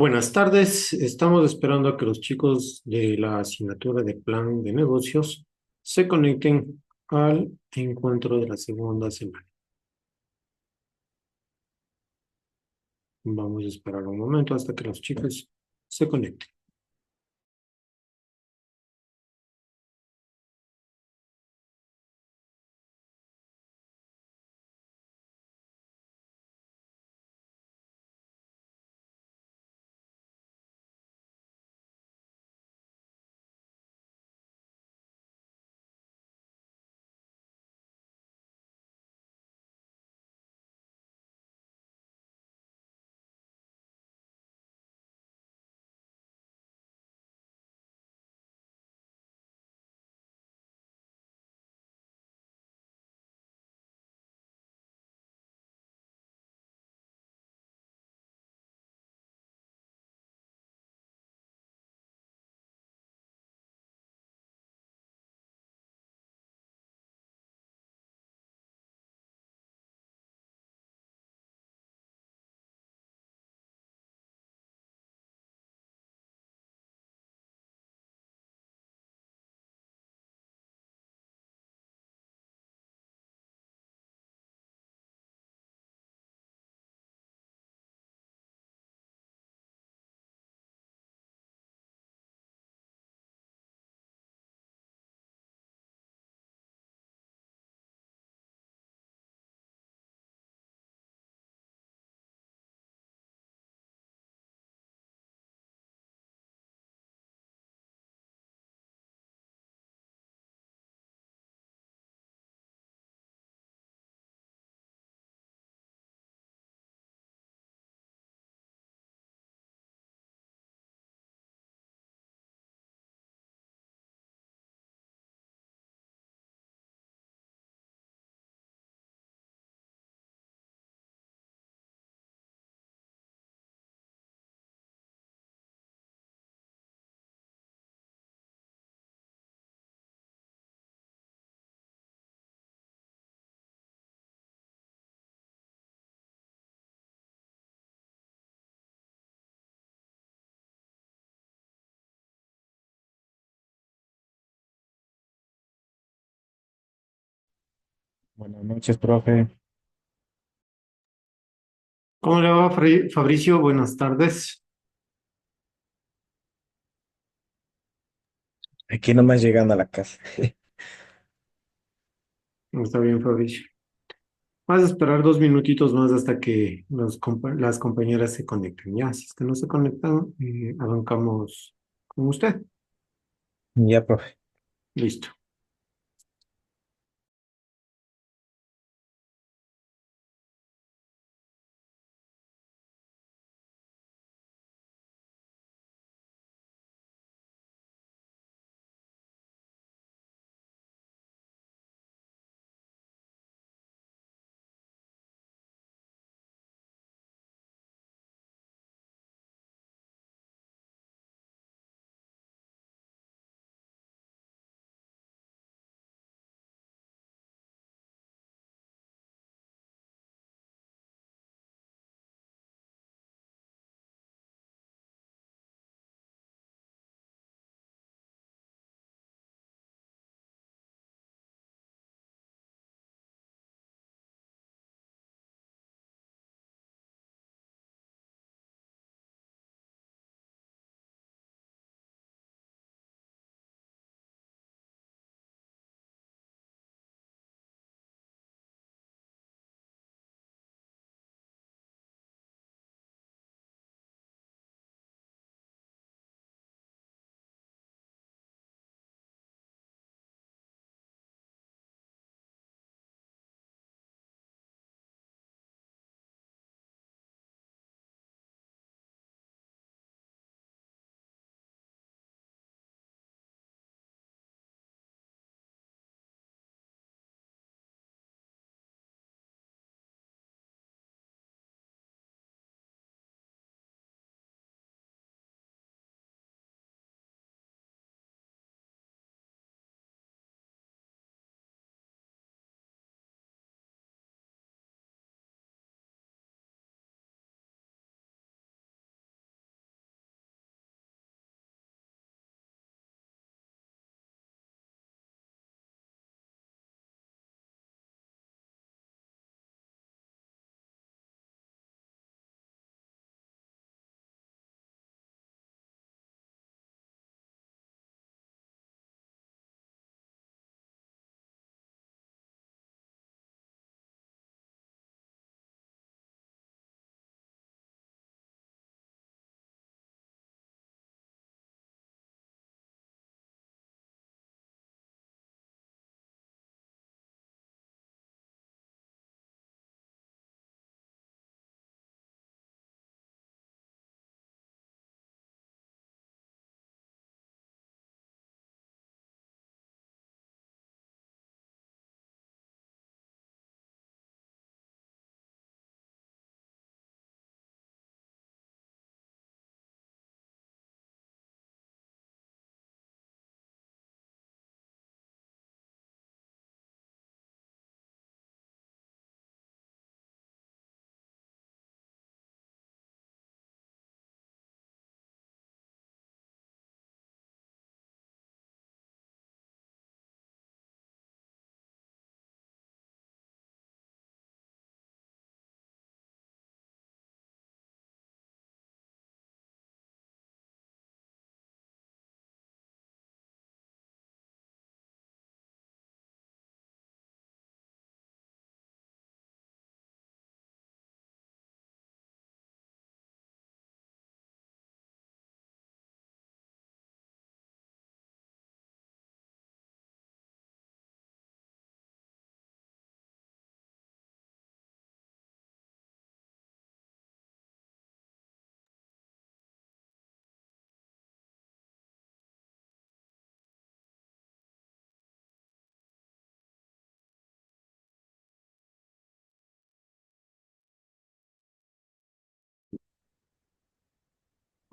Buenas tardes, estamos esperando a que los chicos de la asignatura de plan de negocios se conecten al encuentro de la segunda semana. Vamos a esperar un momento hasta que los chicos se conecten. Buenas noches, profe. ¿Cómo le va, Fabricio? Buenas tardes. Aquí nomás llegando a la casa. Está bien, Fabricio. Vas a esperar 2 minutitos más hasta que las compañeras se conecten. Ya, si es que no se conectan, arrancamos con usted. Ya, profe. Listo.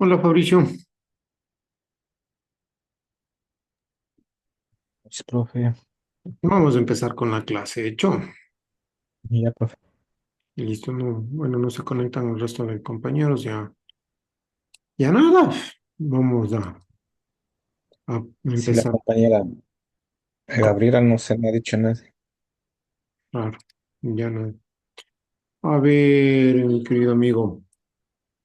Hola Fabricio, Sí, profe. vamos a empezar con la clase. Hecho, Ya, profe. listo, no, bueno, no se conectan el resto de compañeros, ya, ya nada. Vamos a Si la empezar. compañera Gabriela no se me ha dicho nada. Claro, ya no. A ver, mi querido amigo,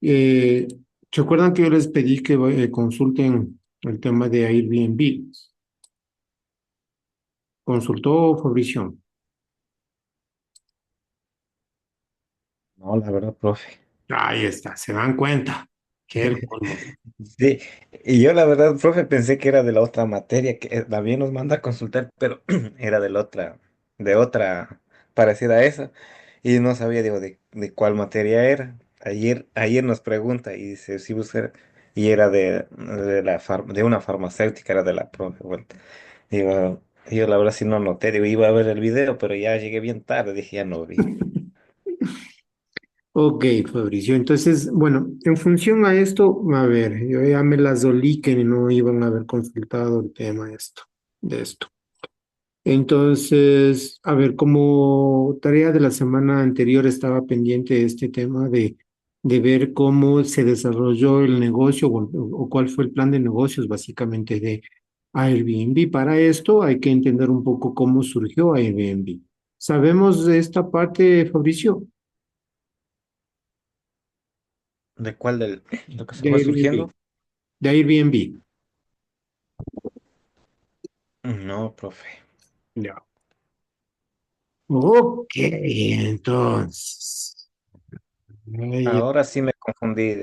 eh, ¿se acuerdan que yo les pedí que consulten el tema de Airbnb? ¿Consultó Fabricio? No, la verdad, profe. Ahí está, se dan cuenta. Que el colmo. Sí, y yo la verdad, profe, pensé que era de la otra materia que también nos manda a consultar, pero era de otra parecida a esa. Y no sabía, digo, de cuál materia era. Ayer nos pregunta y dice, si buscar, y era de una farmacéutica, era de la profe. Bueno, digo, yo la verdad sí no noté, digo, iba a ver el video, pero ya llegué bien tarde, dije, ya no vi. Ok, Fabricio. Entonces, bueno, en función a esto, a ver, yo ya me las dolí que no iban a haber consultado el tema de esto. Entonces, a ver, como tarea de la semana anterior estaba pendiente este tema de ver cómo se desarrolló el negocio o cuál fue el plan de negocios básicamente de Airbnb. Para esto hay que entender un poco cómo surgió Airbnb. ¿Sabemos de esta parte, Fabricio? ¿De cuál del lo que se De fue surgiendo? Airbnb. De Airbnb. No, profe. Ya. Ok, entonces. Ay, Ahora sí me confundí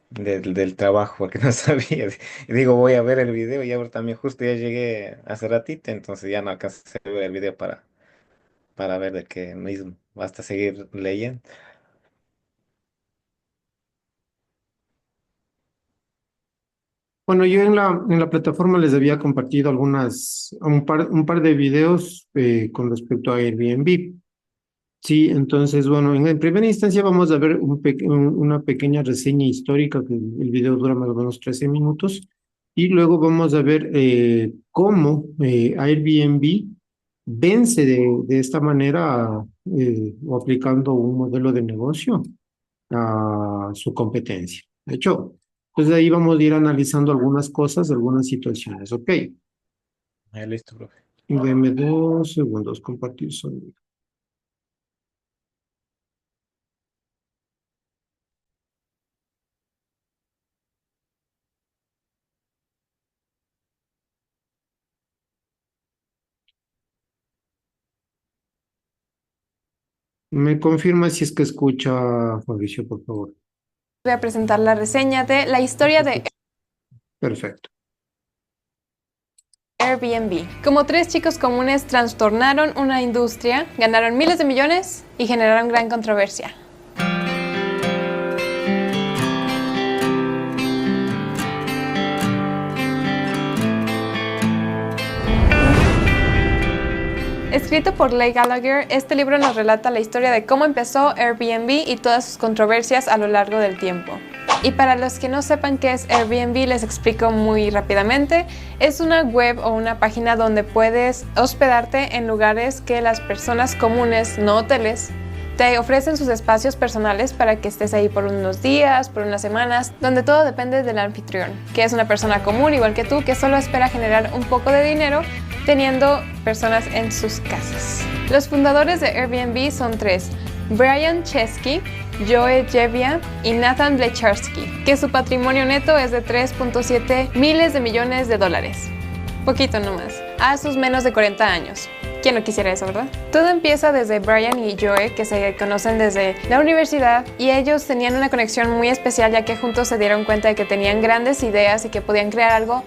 del trabajo porque no sabía. Y digo, voy a ver el video y ahora también justo ya llegué hace ratito, entonces ya no alcancé a ver el video para ver de qué mismo. Basta seguir leyendo. bueno, yo en la plataforma les había compartido un par de videos con respecto a Airbnb. Sí, entonces, bueno, en primera instancia vamos a ver una pequeña reseña histórica, que el video dura más o menos 13 minutos, y luego vamos a ver cómo Airbnb vence de esta manera o aplicando un modelo de negocio a su competencia. ¿De hecho? Entonces ahí vamos a ir analizando algunas cosas, algunas situaciones. Ok, Ya listo, profe. deme 2 segundos, compartir sonido. ¿Me confirma si es que escucha, Mauricio, por favor? Voy a presentar la reseña de la historia de Perfecto. Airbnb. Como tres chicos comunes trastornaron una industria, ganaron miles de millones y generaron gran controversia. Escrito por Leigh Gallagher, este libro nos relata la historia de cómo empezó Airbnb y todas sus controversias a lo largo del tiempo. Y para los que no sepan qué es Airbnb, les explico muy rápidamente. Es una web o una página donde puedes hospedarte en lugares que las personas comunes, no hoteles, te ofrecen sus espacios personales para que estés ahí por unos días, por unas semanas, donde todo depende del anfitrión, que es una persona común igual que tú, que solo espera generar un poco de dinero teniendo personas en sus casas. Los fundadores de Airbnb son tres: Brian Chesky, Joe Gebbia y Nathan Blecharski, que su patrimonio neto es de 3.7 miles de millones de dólares. Poquito nomás, a sus menos de 40 años. ¿Quién no quisiera eso, verdad? Todo empieza desde Brian y Joe, que se conocen desde la universidad, y ellos tenían una conexión muy especial, ya que juntos se dieron cuenta de que tenían grandes ideas y que podían crear algo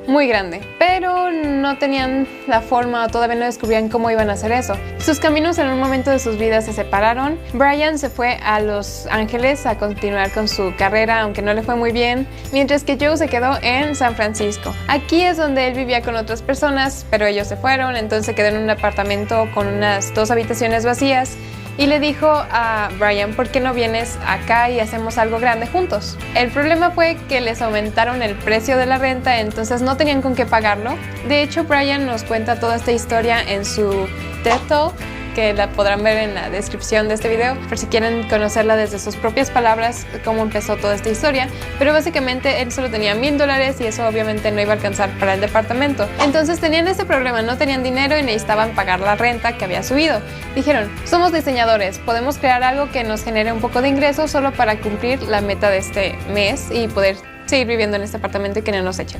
muy grande, pero no tenían la forma o todavía no descubrían cómo iban a hacer eso. Sus caminos en un momento de sus vidas se separaron. Brian se fue a Los Ángeles a continuar con su carrera, aunque no le fue muy bien, mientras que Joe se quedó en San Francisco. Aquí es donde él vivía con otras personas, pero ellos se fueron, entonces se quedó en un apartamento con unas 2 habitaciones vacías. y le dijo a Brian, ¿por qué no vienes acá y hacemos algo grande juntos? El problema fue que les aumentaron el precio de la renta, entonces no tenían con qué pagarlo. De hecho, Brian nos cuenta toda esta historia en su TED Talk, que la podrán ver en la descripción de este video, por si quieren conocerla desde sus propias palabras, cómo empezó toda esta historia. Pero básicamente él solo tenía $1000 y eso obviamente no iba a alcanzar para el departamento. Entonces tenían este problema, no tenían dinero y necesitaban pagar la renta que había subido. Dijeron, somos diseñadores, podemos crear algo que nos genere un poco de ingresos solo para cumplir la meta de este mes y poder seguir viviendo en este apartamento y que no nos echen.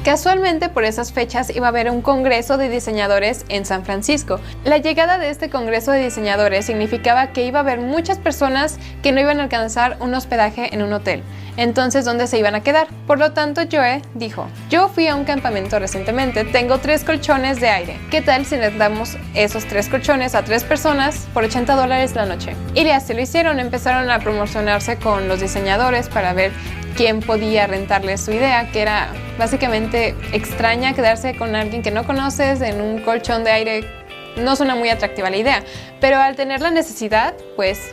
Casualmente, por esas fechas iba a haber un congreso de diseñadores en San Francisco. La llegada de este congreso de diseñadores significaba que iba a haber muchas personas que no iban a alcanzar un hospedaje en un hotel. Entonces, ¿dónde se iban a quedar? Por lo tanto, Joe dijo, yo fui a un campamento recientemente, tengo 3 colchones de aire. ¿Qué tal si les damos esos 3 colchones a 3 personas por $80 la noche? Y así lo hicieron, empezaron a promocionarse con los diseñadores para ver quién podía rentarles su idea, que era básicamente extraña quedarse con alguien que no conoces en un colchón de aire. No suena muy atractiva la idea, pero al tener la necesidad, pues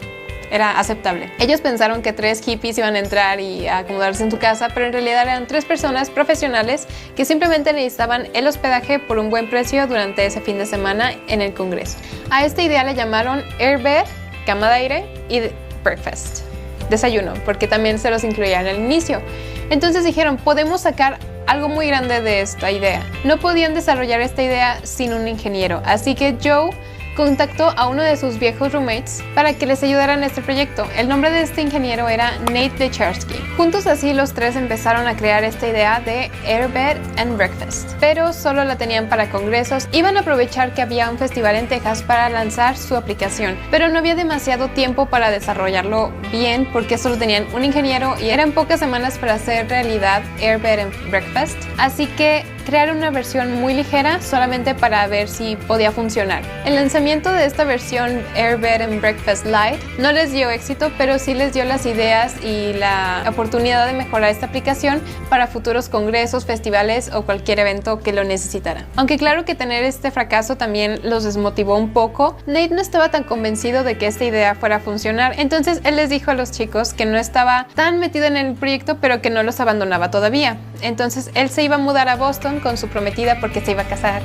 era aceptable. Ellos pensaron que 3 hippies iban a entrar y a acomodarse en tu casa, pero en realidad eran 3 personas profesionales que simplemente necesitaban el hospedaje por un buen precio durante ese fin de semana en el congreso. A esta idea le llamaron Airbed, cama de aire, y breakfast, desayuno, porque también se los incluía en el inicio. Entonces dijeron, podemos sacar algo muy grande de esta idea. No podían desarrollar esta idea sin un ingeniero, así que Joe contactó a uno de sus viejos roommates para que les ayudara en este proyecto. El nombre de este ingeniero era Nate Decharsky. Juntos así los 3 empezaron a crear esta idea de Airbed and Breakfast, pero solo la tenían para congresos. Iban a aprovechar que había un festival en Texas para lanzar su aplicación, pero no había demasiado tiempo para desarrollarlo bien porque solo tenían un ingeniero y eran pocas semanas para hacer realidad Airbed and Breakfast, así que crearon una versión muy ligera solamente para ver si podía funcionar. El lanzamiento de esta versión Airbed and Breakfast Lite no les dio éxito, pero sí les dio las ideas y la oportunidad de mejorar esta aplicación para futuros congresos, festivales o cualquier evento que lo necesitara. Aunque claro que tener este fracaso también los desmotivó un poco, Nate no estaba tan convencido de que esta idea fuera a funcionar, entonces él les dijo a los chicos que no estaba tan metido en el proyecto, pero que no los abandonaba todavía. Entonces él se iba a mudar a Boston con su prometida porque se iba a casar.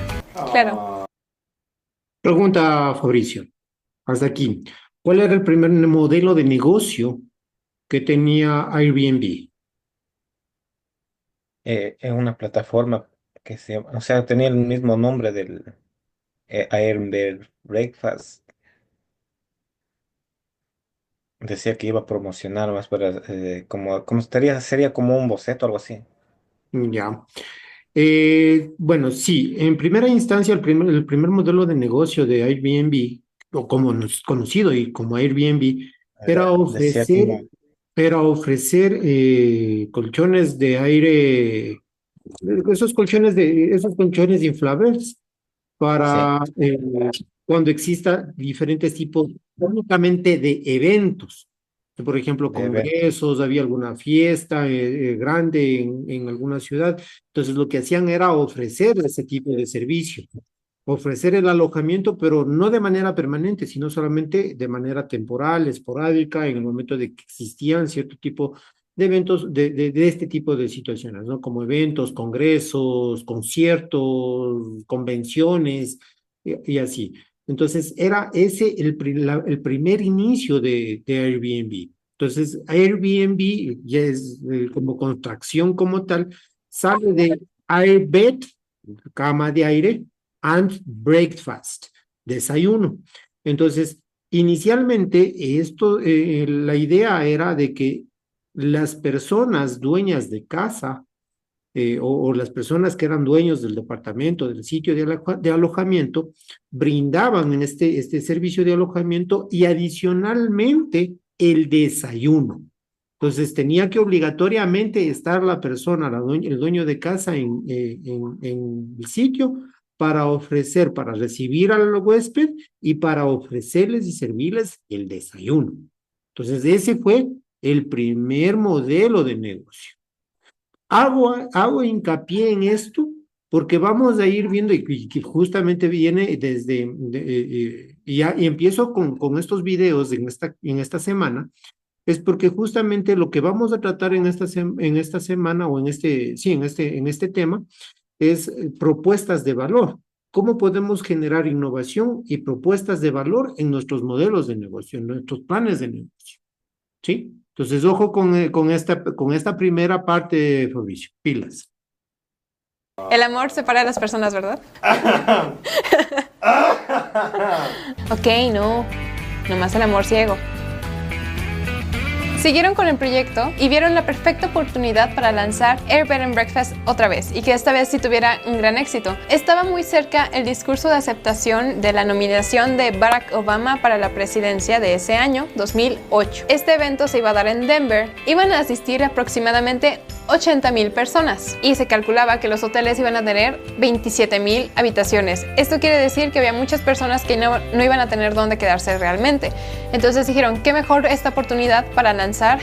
Claro. Pregunta, Fabricio, hasta aquí. ¿Cuál era el primer modelo de negocio que tenía Airbnb? En una plataforma que o sea, tenía el mismo nombre del Airbnb Breakfast. Decía que iba a promocionar más para, como sería como un boceto, algo así. Ya. Bueno, sí, en primera instancia el primer modelo de negocio de Airbnb, o como conocido y como Airbnb, era Decía que iba, ofrecer, era ofrecer colchones de aire, esos colchones inflables sí, para cuando exista diferentes tipos, únicamente de eventos. Por ejemplo, de ver, congresos, había alguna fiesta grande en alguna ciudad. Entonces, lo que hacían era ofrecer ese tipo de servicio, ofrecer el alojamiento, pero no de manera permanente, sino solamente de manera temporal, esporádica, en el momento de que existían cierto tipo de eventos de este tipo de situaciones, ¿no? Como eventos, congresos, conciertos, convenciones y así. Entonces, era ese el primer inicio de Airbnb. Entonces, Airbnb ya es como contracción como tal, sale de Airbed, cama de aire, and breakfast, desayuno. Entonces, inicialmente la idea era de que las personas dueñas de casa o las personas que eran dueños del departamento, del sitio de alojamiento, brindaban en este servicio de alojamiento y adicionalmente el desayuno. Entonces tenía que obligatoriamente estar la persona, el dueño de casa en el sitio para ofrecer, para recibir al huésped y para ofrecerles y servirles el desayuno. Entonces ese fue el primer modelo de negocio. Hago hincapié en esto porque vamos a ir viendo, y que justamente viene y empiezo con estos videos en esta semana, es porque justamente lo que vamos a tratar en esta semana o sí, en este tema, es propuestas de valor. ¿Cómo podemos generar innovación y propuestas de valor en nuestros modelos de negocio, en nuestros planes de negocio? ¿Sí? Entonces, ojo con esta primera parte, Fabricio. Pilas. El amor separa a las personas, ¿verdad? Ok, no. Nomás el amor ciego. Siguieron con el proyecto y vieron la perfecta oportunidad para lanzar Air Bed and Breakfast otra vez y que esta vez sí tuviera un gran éxito. Estaba muy cerca el discurso de aceptación de la nominación de Barack Obama para la presidencia de ese año, 2008. Este evento se iba a dar en Denver. Iban a asistir aproximadamente 80,000 personas y se calculaba que los hoteles iban a tener 27,000 habitaciones. Esto quiere decir que había muchas personas que no iban a tener dónde quedarse realmente. Entonces dijeron, qué mejor esta oportunidad para lanzar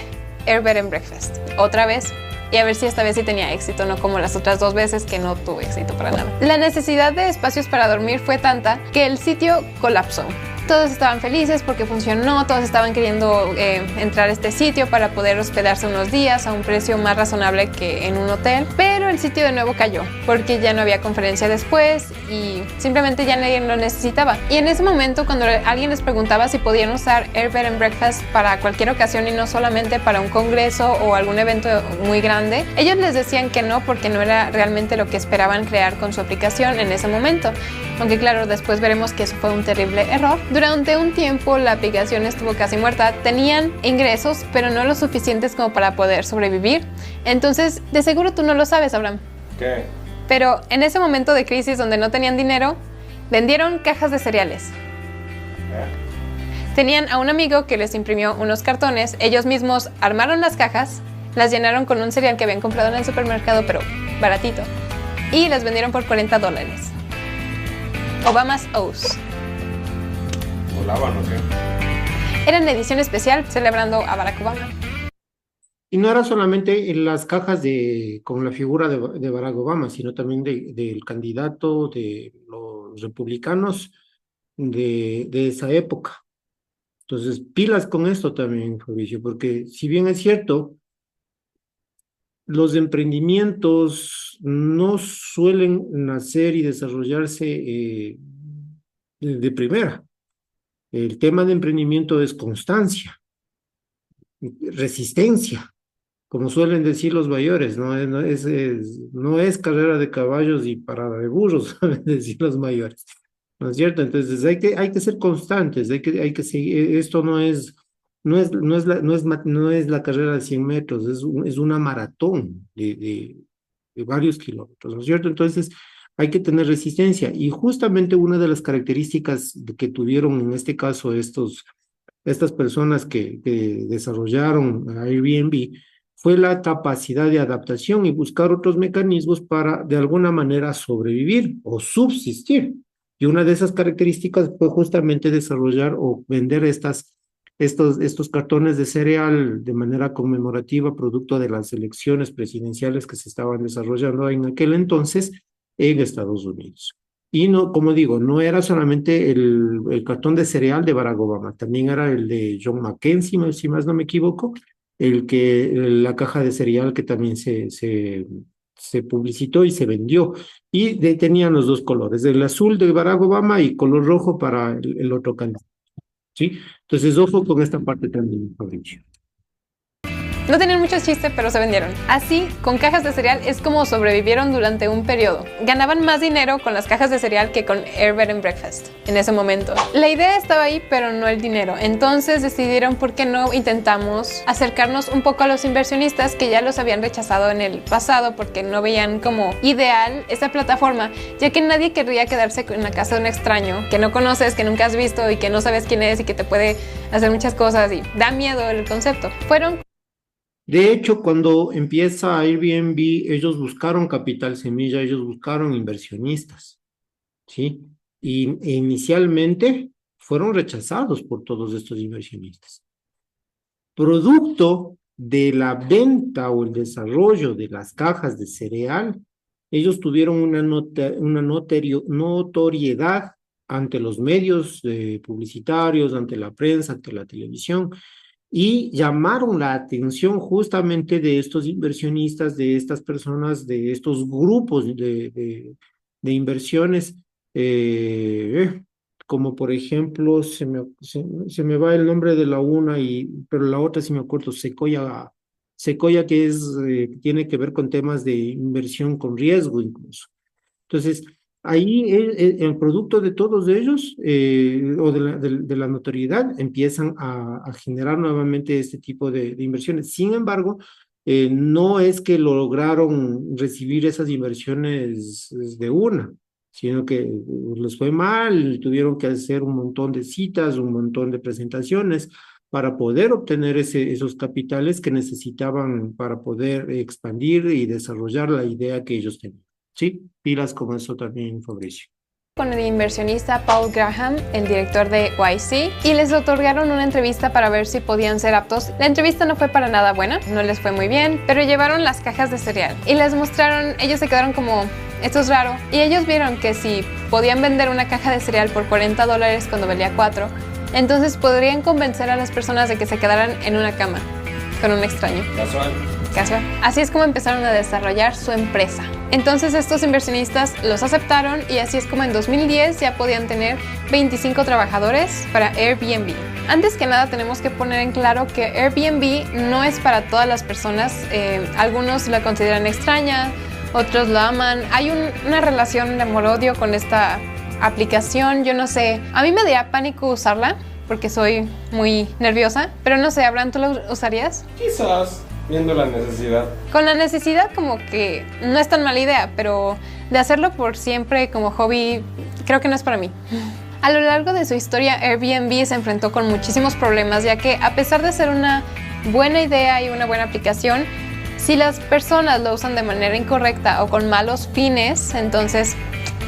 Air Bed and Breakfast otra vez y a ver si esta vez sí tenía éxito, no como las otras 2 veces que no tuvo éxito para nada. La necesidad de espacios para dormir fue tanta que el sitio colapsó. Todos estaban felices porque funcionó, todos estaban queriendo entrar a este sitio para poder hospedarse unos días a un precio más razonable que en un hotel, pero el sitio de nuevo cayó porque ya no había conferencia después y simplemente ya nadie lo necesitaba. Y en ese momento, cuando alguien les preguntaba si podían usar Air Bed and Breakfast para cualquier ocasión y no solamente para un congreso o algún evento muy grande, ellos les decían que no porque no era realmente lo que esperaban crear con su aplicación en ese momento. Aunque claro, después veremos que eso fue un terrible error. Durante un tiempo la aplicación estuvo casi muerta, tenían ingresos, pero no lo suficientes como para poder sobrevivir. Entonces, de seguro tú no lo sabes, Abraham. ¿Qué? Pero en ese momento de crisis donde no tenían dinero, vendieron cajas de cereales. Tenían a un amigo que les imprimió unos cartones, ellos mismos armaron las cajas, las llenaron con un cereal que habían comprado en el supermercado, pero baratito, y las vendieron por $40. Obama's O's. ¿Volaban o qué? Era una edición especial celebrando a Barack Obama. Y no era solamente en las cajas con la figura de Barack Obama, sino también del candidato de los republicanos de esa época. Entonces, pilas con esto también, Fabricio, porque si bien es cierto, los emprendimientos no suelen nacer y desarrollarse de primera. El tema de emprendimiento es constancia, resistencia, como suelen decir los mayores, no es carrera de caballos y parada de burros, suelen decir los mayores, ¿no es cierto? Entonces hay que ser constantes, hay que seguir, esto no es la carrera de 100 metros, es una maratón de varios kilómetros, ¿no es cierto? Entonces hay que tener resistencia y justamente una de las características que tuvieron en este caso estas personas que desarrollaron Airbnb fue la capacidad de adaptación y buscar otros mecanismos para de alguna manera sobrevivir o subsistir. Y una de esas características fue justamente desarrollar o vender estos cartones de cereal de manera conmemorativa, producto de las elecciones presidenciales que se estaban desarrollando en aquel entonces en Estados Unidos. Y no, como digo, no era solamente el cartón de cereal de Barack Obama, también era el de John McCain, si más no me equivoco, la caja de cereal que también se publicitó y se vendió. Y tenían los dos colores, el azul de Barack Obama y color rojo para el otro candidato. ¿Sí? Entonces, ojo con esta parte también, Fabricio. No tenían muchos chistes, pero se vendieron. Así, con cajas de cereal es como sobrevivieron durante un periodo. Ganaban más dinero con las cajas de cereal que con Air Bed and Breakfast en ese momento. La idea estaba ahí, pero no el dinero. Entonces decidieron por qué no intentamos acercarnos un poco a los inversionistas que ya los habían rechazado en el pasado porque no veían como ideal esa plataforma, ya que nadie querría quedarse en la casa de un extraño que no conoces, que nunca has visto y que no sabes quién es y que te puede hacer muchas cosas y da miedo el concepto. De hecho, cuando empieza Airbnb, ellos buscaron capital semilla, ellos buscaron inversionistas, ¿sí? E inicialmente fueron rechazados por todos estos inversionistas. Producto de la venta o el desarrollo de las cajas de cereal, ellos tuvieron una notoriedad ante los medios publicitarios, ante la prensa, ante la televisión, y llamaron la atención justamente de estos inversionistas, de estas personas, de estos grupos de inversiones, como por ejemplo, se me va el nombre de la una, pero la otra sí me acuerdo, Sequoia, que tiene que ver con temas de inversión con riesgo incluso. Entonces, ahí el producto de todos ellos, o de la notoriedad, empiezan a generar nuevamente este tipo de inversiones. Sin embargo, no es que lograron recibir esas inversiones de una, sino que les fue mal, tuvieron que hacer un montón de citas, un montón de presentaciones para poder obtener esos capitales que necesitaban para poder expandir y desarrollar la idea que ellos tenían. Sí, pilas con eso también, Fabricio. Con el inversionista Paul Graham, el director de YC, y les otorgaron una entrevista para ver si podían ser aptos. La entrevista no fue para nada buena, no les fue muy bien, pero llevaron las cajas de cereal y les mostraron, ellos se quedaron como, esto es raro, y ellos vieron que si podían vender una caja de cereal por $40 cuando valía 4, entonces podrían convencer a las personas de que se quedaran en una cama con un extraño. Casual. Así es como empezaron a desarrollar su empresa. Entonces estos inversionistas los aceptaron y así es como en 2010 ya podían tener 25 trabajadores para Airbnb. Antes que nada tenemos que poner en claro que Airbnb no es para todas las personas. Algunos la consideran extraña, otros la aman. Hay una relación de amor-odio con esta aplicación. Yo no sé, a mí me daría pánico usarla porque soy muy nerviosa, pero no sé, Abraham, ¿tú lo usarías? Quizás. Viendo la necesidad. Con la necesidad como que no es tan mala idea, pero de hacerlo por siempre como hobby, creo que no es para mí. A lo largo de su historia, Airbnb se enfrentó con muchísimos problemas, ya que a pesar de ser una buena idea y una buena aplicación, si las personas lo usan de manera incorrecta o con malos fines, entonces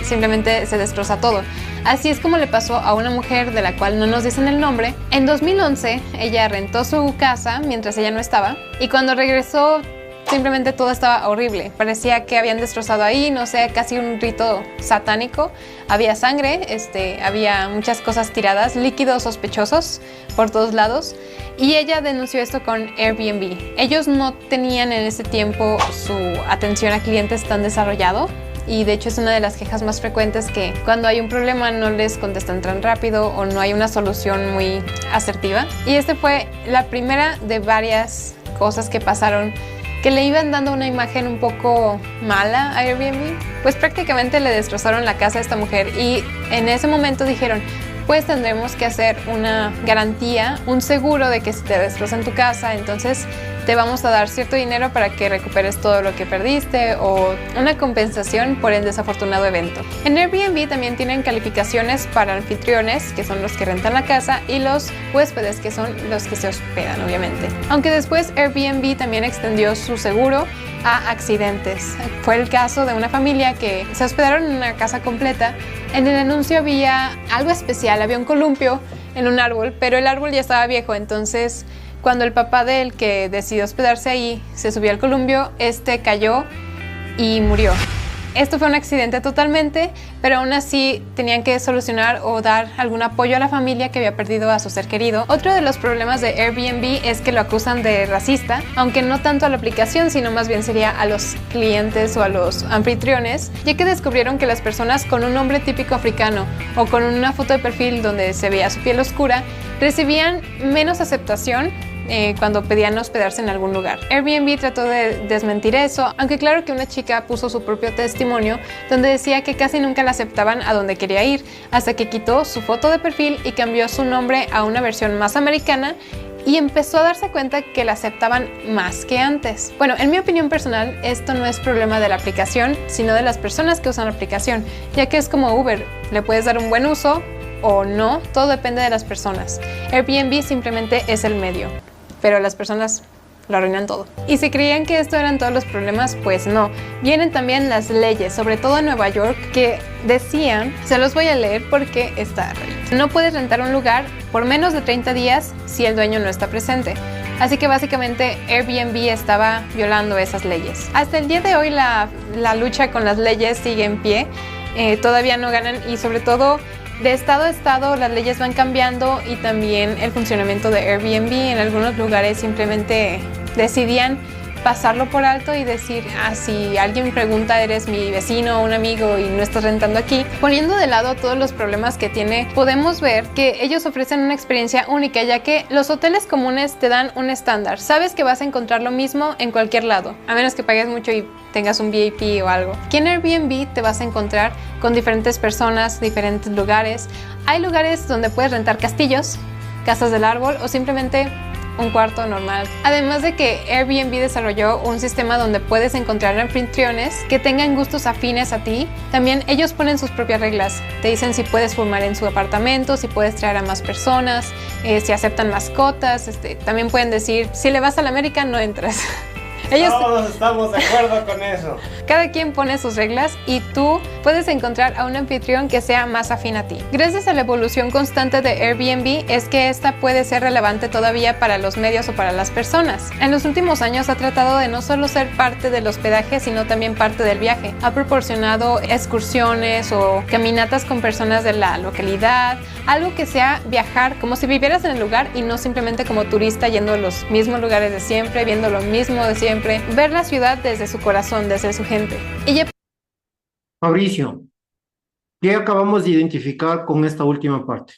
simplemente se destroza todo. Así es como le pasó a una mujer de la cual no nos dicen el nombre. En 2011, ella rentó su casa mientras ella no estaba y cuando regresó simplemente todo estaba horrible. Parecía que habían destrozado ahí, no sé, casi un rito satánico. Había sangre, había muchas cosas tiradas, líquidos sospechosos por todos lados. Y ella denunció esto con Airbnb. Ellos no tenían en ese tiempo su atención a clientes tan desarrollado. Y de hecho es una de las quejas más frecuentes que cuando hay un problema no les contestan tan rápido o no hay una solución muy asertiva. Y esta fue la primera de varias cosas que pasaron que le iban dando una imagen un poco mala a Airbnb. Pues prácticamente le destrozaron la casa a esta mujer y en ese momento dijeron, pues tendremos que hacer una garantía, un seguro de que si te destrozan tu casa, entonces te vamos a dar cierto dinero para que recuperes todo lo que perdiste o una compensación por el desafortunado evento. En Airbnb también tienen calificaciones para anfitriones, que son los que rentan la casa, y los huéspedes, que son los que se hospedan, obviamente. Aunque después Airbnb también extendió su seguro a accidentes. Fue el caso de una familia que se hospedaron en una casa completa. En el anuncio había algo especial, había un columpio en un árbol, pero el árbol ya estaba viejo, entonces cuando el papá de él, que decidió hospedarse ahí, se subió al columpio, cayó y murió. Esto fue un accidente totalmente, pero aún así tenían que solucionar o dar algún apoyo a la familia que había perdido a su ser querido. Otro de los problemas de Airbnb es que lo acusan de racista, aunque no tanto a la aplicación, sino más bien sería a los clientes o a los anfitriones, ya que descubrieron que las personas con un nombre típico africano o con una foto de perfil donde se veía su piel oscura recibían menos aceptación cuando pedían hospedarse en algún lugar. Airbnb trató de desmentir eso, aunque claro que una chica puso su propio testimonio donde decía que casi nunca la aceptaban a donde quería ir, hasta que quitó su foto de perfil y cambió su nombre a una versión más americana y empezó a darse cuenta que la aceptaban más que antes. Bueno, en mi opinión personal, esto no es problema de la aplicación, sino de las personas que usan la aplicación, ya que es como Uber, le puedes dar un buen uso o no, todo depende de las personas. Airbnb simplemente es el medio, pero las personas lo arruinan todo. Y si creían que esto eran todos los problemas, pues no. Vienen también las leyes, sobre todo en Nueva York, que decían, se los voy a leer porque está raro. No puedes rentar un lugar por menos de 30 días si el dueño no está presente. Así que básicamente Airbnb estaba violando esas leyes. Hasta el día de hoy la lucha con las leyes sigue en pie. Todavía no ganan y sobre todo de estado a estado las leyes van cambiando y también el funcionamiento de Airbnb. En algunos lugares simplemente decidían pasarlo por alto y decir, si alguien me pregunta, eres mi vecino o un amigo y no estás rentando aquí. Poniendo de lado todos los problemas que tiene, podemos ver que ellos ofrecen una experiencia única, ya que los hoteles comunes te dan un estándar. Sabes que vas a encontrar lo mismo en cualquier lado, a menos que pagues mucho y tengas un VIP o algo. Aquí en Airbnb te vas a encontrar con diferentes personas, diferentes lugares. Hay lugares donde puedes rentar castillos, casas del árbol o simplemente un cuarto normal. Además de que Airbnb desarrolló un sistema donde puedes encontrar anfitriones que tengan gustos afines a ti. También ellos ponen sus propias reglas. Te dicen si puedes fumar en su apartamento, si puedes traer a más personas, si aceptan mascotas. También pueden decir, si le vas a la América, no entras. Todos estamos de acuerdo con eso. Cada quien pone sus reglas y tú puedes encontrar a un anfitrión que sea más afín a ti. Gracias a la evolución constante de Airbnb es que esta puede ser relevante todavía para los medios o para las personas. En los últimos años ha tratado de no solo ser parte del hospedaje, sino también parte del viaje. Ha proporcionado excursiones o caminatas con personas de la localidad, algo que sea viajar como si vivieras en el lugar y no simplemente como turista yendo a los mismos lugares de siempre, viendo lo mismo de siempre. Ver la ciudad desde su corazón, desde su gente. Fabricio, ¿qué acabamos de identificar con esta última parte?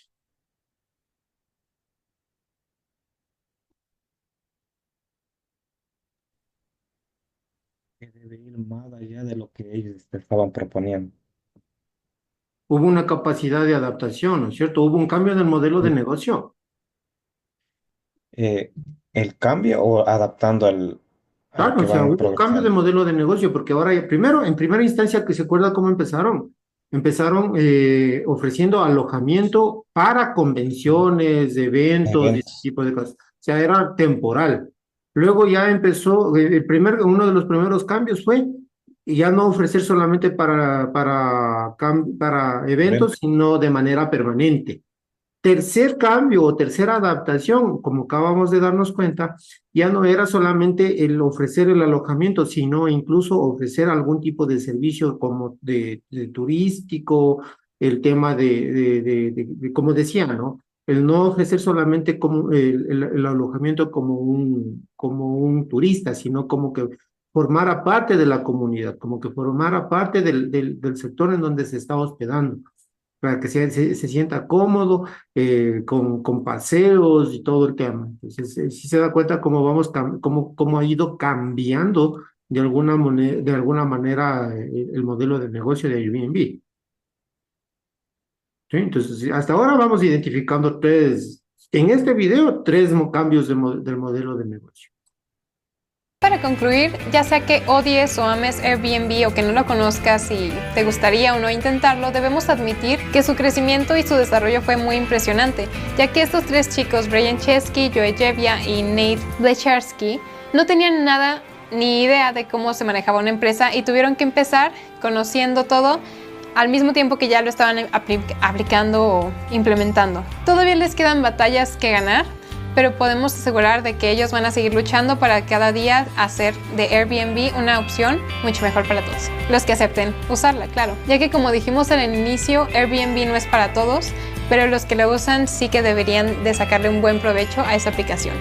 Que debe ir más allá de lo que ellos estaban proponiendo. Hubo una capacidad de adaptación, ¿no es cierto? Hubo un cambio en el modelo de negocio. Eh, ¿El cambio o adaptando al Claro, que o sea, van hubo cambio de progresando? modelo de negocio, porque ahora, primero, en primera instancia, que se acuerda cómo empezaron. Empezaron ofreciendo alojamiento para convenciones, eventos y ese Eventos. tipo de cosas. O sea, era temporal. Luego ya empezó, uno de los primeros cambios fue ya no ofrecer solamente para eventos, Eventos. sino de manera permanente. Tercer cambio o tercera adaptación, como acabamos de darnos cuenta, ya no era solamente el ofrecer el alojamiento, sino incluso ofrecer algún tipo de servicio como de turístico, el tema como decía, ¿no? El no ofrecer solamente como el alojamiento como un turista, sino como que formara parte de la comunidad, como que formara parte del sector en donde se está hospedando para que se sienta cómodo, con paseos y todo el tema. Entonces, sí se da cuenta cómo cómo ha ido cambiando de alguna manera el modelo de negocio de Airbnb. ¿Sí? Entonces, sí, hasta ahora vamos identificando en este video, cambios del modelo de negocio. Para concluir, ya sea que odies o ames Airbnb o que no lo conozcas y te gustaría o no intentarlo, debemos admitir que su crecimiento y su desarrollo fue muy impresionante, ya que estos tres chicos, Brian Chesky, Joe Gebbia y Nate Blecharsky, no tenían nada ni idea de cómo se manejaba una empresa y tuvieron que empezar conociendo todo al mismo tiempo que ya lo estaban aplicando o implementando. Todavía les quedan batallas que ganar, pero podemos asegurar de que ellos van a seguir luchando para cada día hacer de Airbnb una opción mucho mejor para todos. Los que acepten usarla, claro. Ya que como dijimos al inicio, Airbnb no es para todos, pero los que lo usan sí que deberían de sacarle un buen provecho a esa aplicación.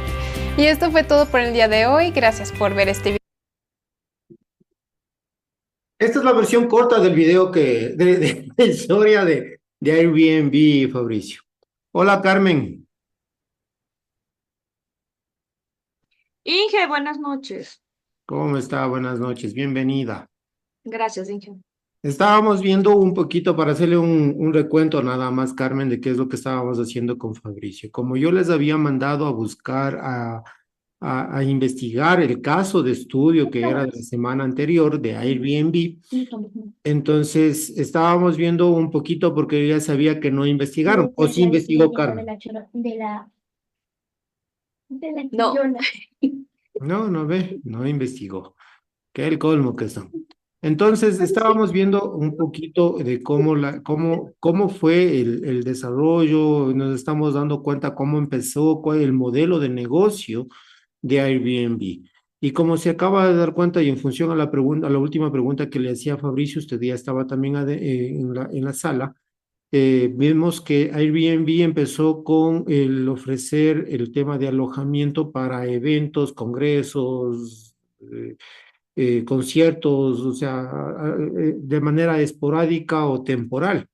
Y esto fue todo por el día de hoy. Gracias por ver este video. Esta es la versión corta del video de la historia de Airbnb, Fabricio. Hola, Carmen. Inge, buenas noches. ¿Cómo está? Buenas noches, bienvenida. Gracias, Inge. Estábamos viendo un poquito para hacerle un recuento nada más, Carmen, de qué es lo que estábamos haciendo con Fabricio. Como yo les había mandado a buscar, a investigar el caso de estudio que era de la semana anterior de Airbnb, entonces estábamos viendo un poquito porque yo ya sabía que no investigaron, o sí investigó Carmen. No. No ve, no investigó. Qué el colmo que son. Entonces, estábamos viendo un poquito de cómo fue el desarrollo, nos estamos dando cuenta cómo empezó, cuál el modelo de negocio de Airbnb. Y como se acaba de dar cuenta y en función a la pregunta, a la última pregunta que le hacía Fabricio, usted ya estaba también en la sala, vemos que Airbnb empezó con el ofrecer el tema de alojamiento para eventos, congresos, conciertos, o sea, de manera esporádica o temporal.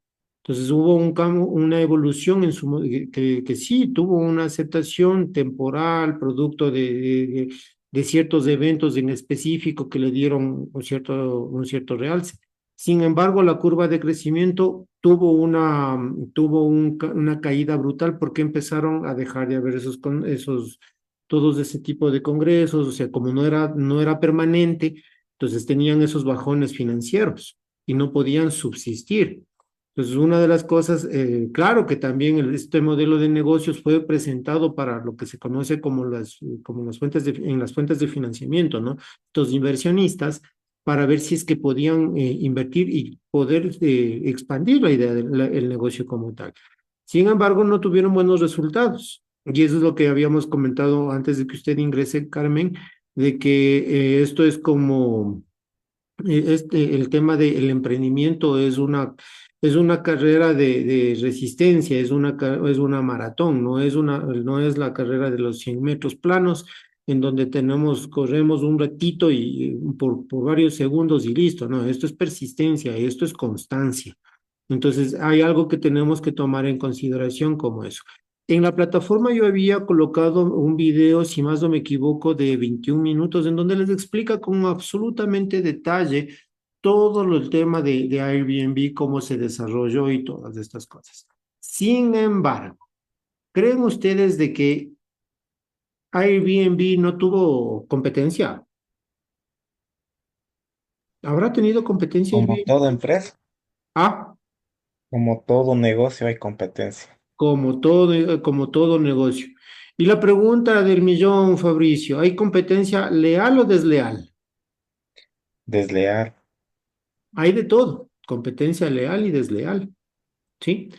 Entonces hubo un cambio, una evolución en que sí tuvo una aceptación temporal, producto de ciertos eventos en específico que le dieron un cierto realce. Sin embargo, la curva de crecimiento una caída brutal porque empezaron a dejar de haber todos ese tipo de congresos, o sea, como no era permanente, entonces tenían esos bajones financieros y no podían subsistir. Entonces, una de las cosas, claro que también este modelo de negocios fue presentado para lo que se conoce como las en las fuentes de financiamiento, ¿no? Estos inversionistas, para ver si es que podían invertir y poder expandir la idea del negocio como tal. Sin embargo, no tuvieron buenos resultados. Y eso es lo que habíamos comentado antes de que usted ingrese, Carmen, de que esto es como el tema del emprendimiento es una carrera de resistencia, es una maratón, no es la carrera de los 100 metros planos, en donde corremos un ratito y por varios segundos y listo, no, esto es persistencia, esto es constancia. Entonces, hay algo que tenemos que tomar en consideración como eso. En la plataforma yo había colocado un video, si más no me equivoco, de 21 minutos, en donde les explica con absolutamente detalle todo el tema de Airbnb, cómo se desarrolló y todas estas cosas. Sin embargo, ¿creen ustedes de que Airbnb no tuvo competencia? ¿Habrá tenido competencia Como Airbnb? toda empresa, Ah, como todo negocio hay competencia. como todo negocio. Y la pregunta del millón, Fabricio, ¿hay competencia leal o desleal? Desleal. Hay de todo, competencia leal y desleal, ¿sí?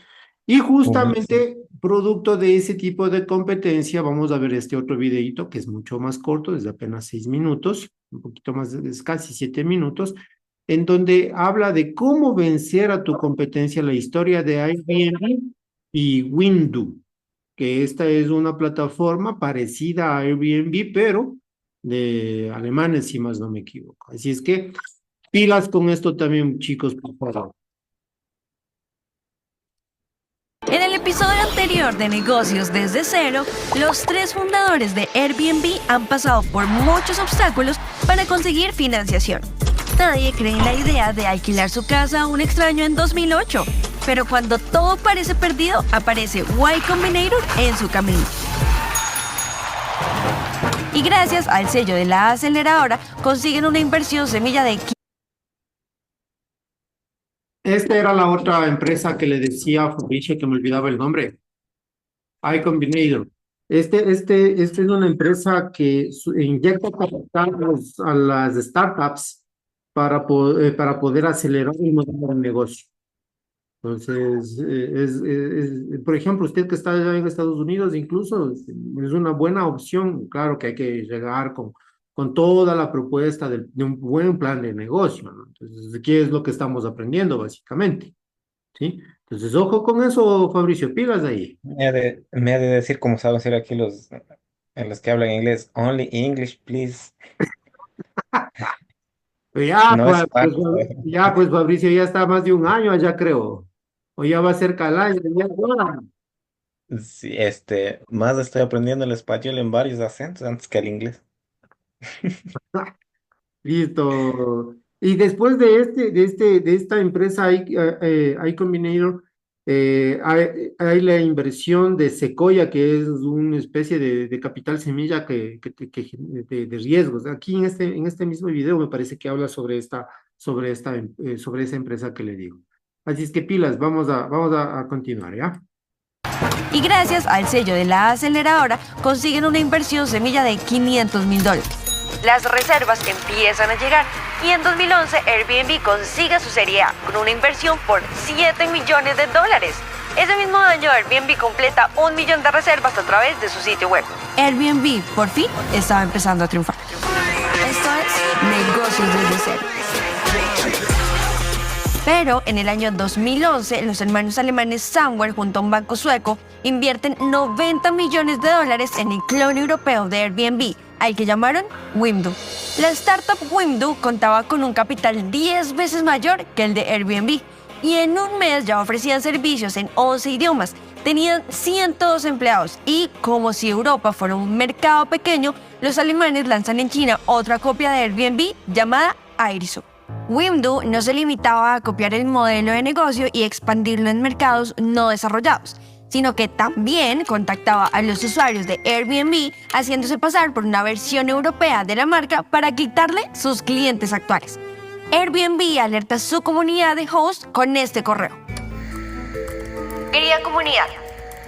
Y Sí. justamente producto de ese tipo de competencia, vamos a ver este otro videito que es mucho más corto, es de apenas 6 minutos, un poquito más, es casi 7 minutos, en donde habla de cómo vencer a tu competencia, la historia de Airbnb y Windu, que esta es una plataforma parecida a Airbnb, pero de alemanes, si más no me equivoco. Así es que pilas con esto también, chicos, por favor. En el episodio anterior de Negocios desde cero, los tres fundadores de Airbnb han pasado por muchos obstáculos para conseguir financiación. Nadie cree en la idea de alquilar su casa a un extraño en 2008, pero cuando todo parece perdido, aparece Y Combinator en su camino. Y gracias al sello de la aceleradora, consiguen una inversión semilla de... Esta era la otra empresa que le decía a Fabricio que me olvidaba el nombre, iCombinator. Este es una empresa que inyecta capital a las startups para poder acelerar el modelo de negocio. Entonces, por ejemplo, usted que está allá en Estados Unidos, incluso es una buena opción. Claro que hay que llegar con toda la propuesta de un buen plan de negocio, ¿no? Entonces, aquí es lo que estamos aprendiendo, básicamente, ¿sí? Entonces, ojo con eso, Fabricio, pilas ahí. Me ha de decir, como saben ser aquí en los que hablan inglés, only English, please. No es fácil. Ya, pues, Fabricio, ya está más de un año allá, creo. O ya va cerca el año, ya, Sí, más estoy aprendiendo el español en varios acentos antes que el inglés. listo. Y después de esta empresa iCombinator, hay la inversión de Sequoia, que es una especie de capital semilla de riesgos. Aquí en este mismo video me parece que habla sobre esa empresa que le digo. Así es que pilas, vamos a continuar, ¿ya? Y gracias al sello de la aceleradora, consiguen una inversión semilla de $500,000. Las reservas empiezan a llegar y en 2011 Airbnb consigue su serie A con una inversión por $7 millones. Ese mismo año Airbnb completa 1 millón de reservas a través de su sitio web. Airbnb por fin estaba empezando a triunfar. Esto es Negocios desde Cero. Pero en el año 2011, los hermanos alemanes Samwer junto a un banco sueco invierten $90 millones en el clon europeo de Airbnb, al que llamaron Wimdu. La startup Wimdu contaba con un capital 10 veces mayor que el de Airbnb y en un mes ya ofrecían servicios en 11 idiomas. Tenían 102 empleados y, como si Europa fuera un mercado pequeño, los alemanes lanzan en China otra copia de Airbnb llamada Airisu. Wimdu no se limitaba a copiar el modelo de negocio y expandirlo en mercados no desarrollados, sino que también contactaba a los usuarios de Airbnb haciéndose pasar por una versión europea de la marca para quitarle sus clientes actuales. Airbnb alerta a su comunidad de hosts con este correo. Querida comunidad,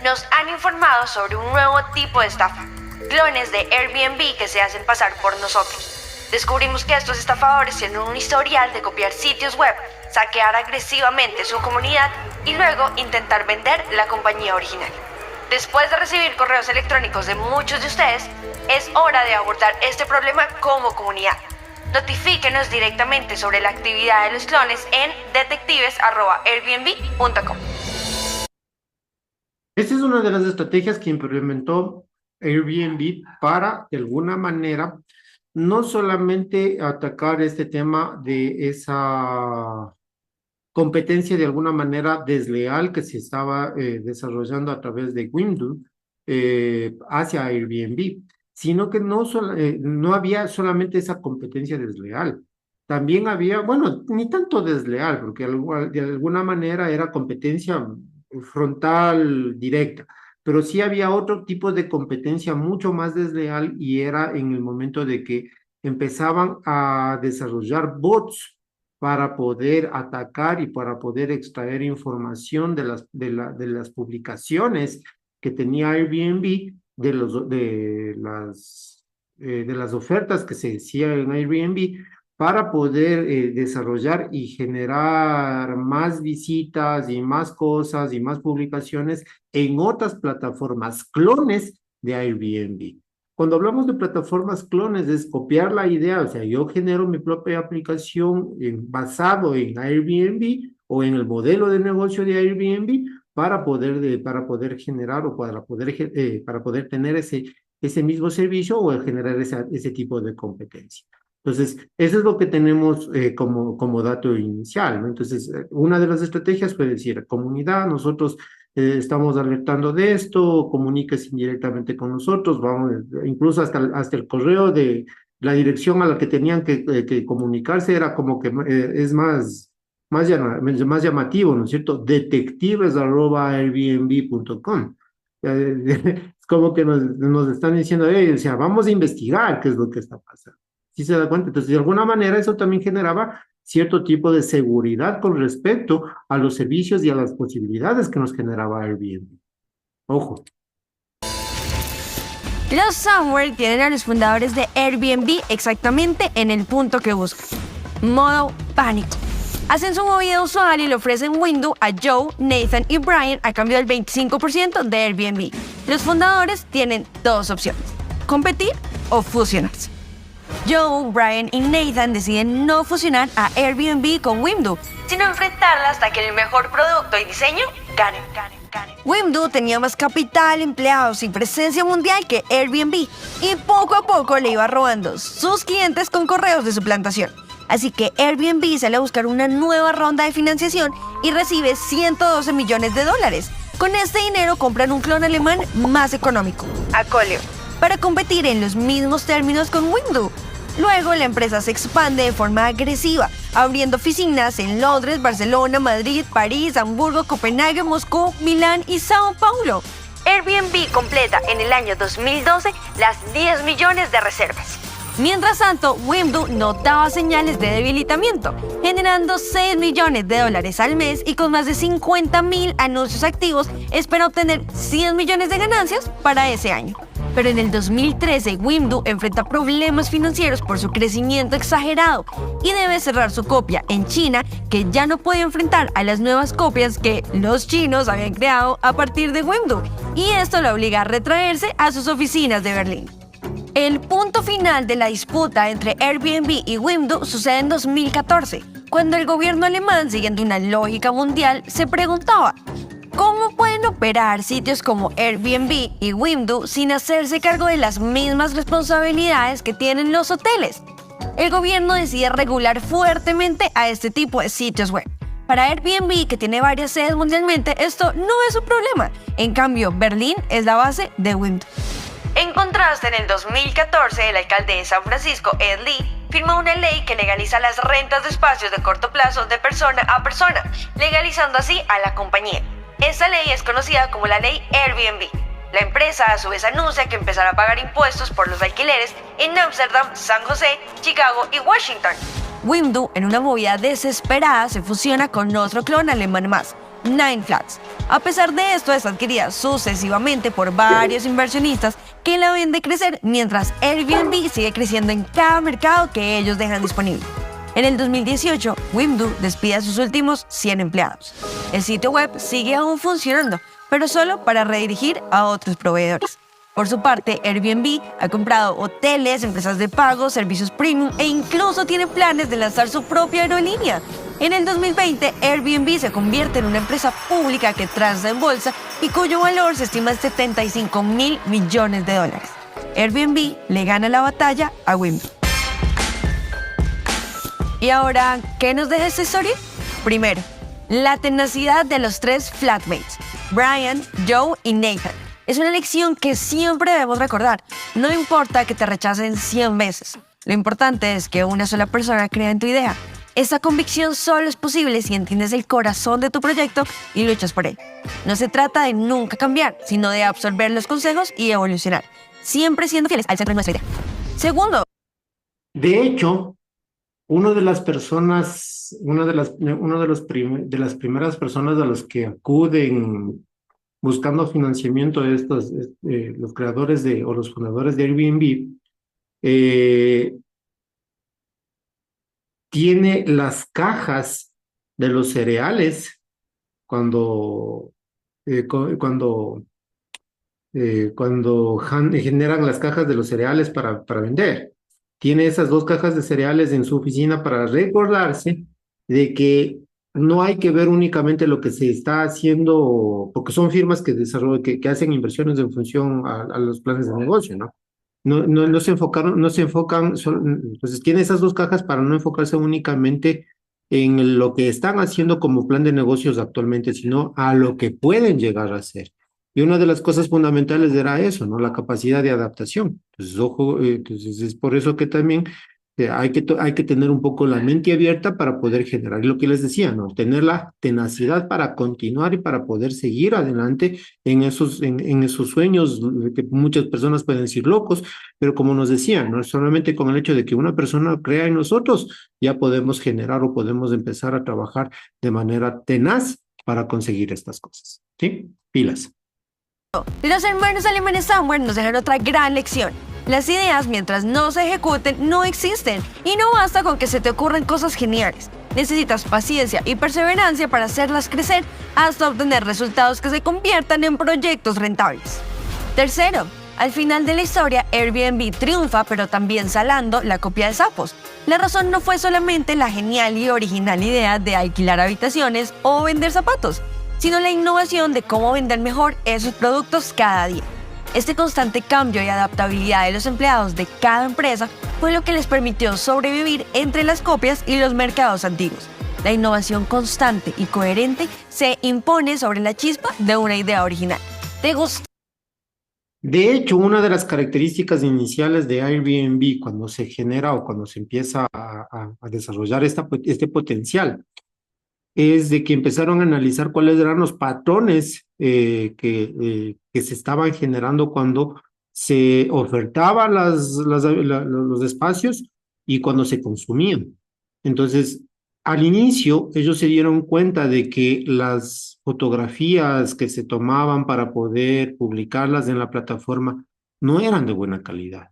nos han informado sobre un nuevo tipo de estafa, clones de Airbnb que se hacen pasar por nosotros. Descubrimos que estos estafadores tienen un historial de copiar sitios web, saquear agresivamente su comunidad y luego intentar vender la compañía original. Después de recibir correos electrónicos de muchos de ustedes, es hora de abordar este problema como comunidad. Notifíquenos directamente sobre la actividad de los clones en detectives@airbnb.com. Esta es una de las estrategias que implementó Airbnb para, de alguna manera, no solamente atacar este tema de esa competencia de alguna manera desleal que se estaba desarrollando a través de Wimdu hacia Airbnb, sino que no había solamente esa competencia desleal. También había, bueno, ni tanto desleal, porque de alguna manera era competencia frontal, directa, pero sí había otro tipo de competencia mucho más desleal y era en el momento de que empezaban a desarrollar bots para poder atacar y para poder extraer información de las publicaciones que tenía Airbnb, de las ofertas que se hacían en Airbnb, para poder desarrollar y generar más visitas y más cosas y más publicaciones en otras plataformas clones de Airbnb. Cuando hablamos de plataformas clones es copiar la idea, o sea, yo genero mi propia aplicación basado en Airbnb o en el modelo de negocio de Airbnb para poder generar o para poder tener ese mismo servicio o generar ese tipo de competencia. Entonces, eso es lo que tenemos como dato inicial, ¿no? Entonces, una de las estrategias puede decir, comunidad, nosotros estamos alertando de esto, comuníquese indirectamente con nosotros, vamos, incluso hasta el correo de la dirección a la que tenían que comunicarse era como que es más llamativo, ¿no es cierto? detectives@airbnb.com. Es como que nos están diciendo, o sea, vamos a investigar qué es lo que está pasando. ¿Sí se da cuenta? Entonces, de alguna manera eso también generaba cierto tipo de seguridad con respecto a los servicios y a las posibilidades que nos generaba Airbnb. Ojo. Los Samwer tienen a los fundadores de Airbnb exactamente en el punto que buscan: modo pánico. Hacen su movida usual y le ofrecen Wimdu a Joe, Nathan y Brian a cambio del 25% de Airbnb. Los fundadores tienen dos opciones: competir o fusionarse. Joe, Brian y Nathan deciden no fusionar a Airbnb con Wimdu, sino enfrentarla hasta que el mejor producto y diseño gane. Wimdu tenía más capital, empleados y presencia mundial que Airbnb, y poco a poco le iba robando sus clientes con correos de suplantación. Así que Airbnb sale a buscar una nueva ronda de financiación y recibe $112 millones. Con este dinero compran un clon alemán más económico, Akoleo, para competir en los mismos términos con Wimdu. Luego la empresa se expande de forma agresiva, abriendo oficinas en Londres, Barcelona, Madrid, París, Hamburgo, Copenhague, Moscú, Milán y Sao Paulo. Airbnb completa en el año 2012 las 10 millones de reservas. Mientras tanto, Wimdu notaba señales de debilitamiento, generando $6 millones al mes y con más de 50.000 anuncios activos, espera obtener 100 millones de ganancias para ese año. Pero en el 2013, Wimdu enfrenta problemas financieros por su crecimiento exagerado y debe cerrar su copia en China, que ya no puede enfrentar a las nuevas copias que los chinos habían creado a partir de Wimdu, y esto lo obliga a retraerse a sus oficinas de Berlín. El punto final de la disputa entre Airbnb y Wimdu sucede en 2014, cuando el gobierno alemán, siguiendo una lógica mundial, se preguntaba: ¿cómo pueden operar sitios como Airbnb y Wimdu sin hacerse cargo de las mismas responsabilidades que tienen los hoteles? El gobierno decide regular fuertemente a este tipo de sitios web. Para Airbnb, que tiene varias sedes mundialmente, esto no es un problema. En cambio, Berlín es la base de Wimdu. En contraste, en el 2014, el alcalde de San Francisco, Ed Lee, firmó una ley que legaliza las rentas de espacios de corto plazo de persona a persona, legalizando así a la compañía. Esta ley es conocida como la ley Airbnb. La empresa a su vez anuncia que empezará a pagar impuestos por los alquileres en Ámsterdam, San José, Chicago y Washington. Wimdu, en una movida desesperada, se fusiona con otro clon alemán más, Nine Flats. A pesar de esto, es adquirida sucesivamente por varios inversionistas que la ven de crecer, mientras Airbnb sigue creciendo en cada mercado que ellos dejan disponible. En el 2018, Wimdu despide a sus últimos 100 empleados. El sitio web sigue aún funcionando, pero solo para redirigir a otros proveedores. Por su parte, Airbnb ha comprado hoteles, empresas de pago, servicios premium e incluso tiene planes de lanzar su propia aerolínea. En el 2020, Airbnb se convierte en una empresa pública que transa en bolsa y cuyo valor se estima en $75.000 millones. Airbnb le gana la batalla a Wimdu. Y ahora, ¿qué nos deja esta historia? Primero, la tenacidad de los tres flatmates, Brian, Joe y Nathan. Es una lección que siempre debemos recordar. No importa que te rechacen 100 veces. Lo importante es que una sola persona crea en tu idea. Esta convicción solo es posible si entiendes el corazón de tu proyecto y luchas por él. No se trata de nunca cambiar, sino de absorber los consejos y evolucionar, siempre siendo fieles al centro de nuestra idea. Segundo, De hecho, una de las personas, de las primeras personas a las que acuden buscando financiamiento de estos, los creadores o los fundadores de Airbnb, tiene las cajas de los cereales cuando, generan las cajas de los cereales para vender. Tiene esas dos cajas de cereales en su oficina para recordarse de que no hay que ver únicamente lo que se está haciendo, porque son firmas que desarrollan, que hacen inversiones en función a los planes de negocio, ¿no? No se enfocan, entonces tiene esas dos cajas para no enfocarse únicamente en lo que están haciendo como plan de negocios actualmente, sino a lo que pueden llegar a hacer. Y una de las cosas fundamentales era eso, ¿no? La capacidad de adaptación. Entonces, ojo, entonces es por eso que también hay que tener un poco la mente abierta para poder generar lo que les decía, ¿no? Tener la tenacidad para continuar y para poder seguir adelante en esos sueños que muchas personas pueden decir locos, pero como nos decían, no solamente con el hecho de que una persona crea en nosotros, ya podemos generar o podemos empezar a trabajar de manera tenaz para conseguir estas cosas, ¿sí? Pilas. los hermanos alemanes Samwer nos dejan otra gran lección. Las ideas, mientras no se ejecuten, no existen. Y no basta con que se te ocurran cosas geniales. Necesitas paciencia y perseverancia para hacerlas crecer hasta obtener resultados que se conviertan en proyectos rentables. Tercero, al final de la historia, Airbnb triunfa, pero también Zalando, la copia de Zappos. La razón no fue solamente la genial y original idea de alquilar habitaciones o vender zapatos, sino la innovación de cómo vender mejor esos productos cada día. Este constante cambio y adaptabilidad de los empleados de cada empresa fue lo que les permitió sobrevivir entre las copias y los mercados antiguos. La innovación constante y coherente se impone sobre la chispa de una idea original. ¿Te gusta? De hecho, una de las características iniciales de Airbnb cuando se genera o cuando se empieza a desarrollar este potencial es de que empezaron a analizar cuáles eran los patrones que se estaban generando cuando se ofertaban los espacios y cuando se consumían. Entonces, al inicio, ellos se dieron cuenta de que las fotografías que se tomaban para poder publicarlas en la plataforma no eran de buena calidad.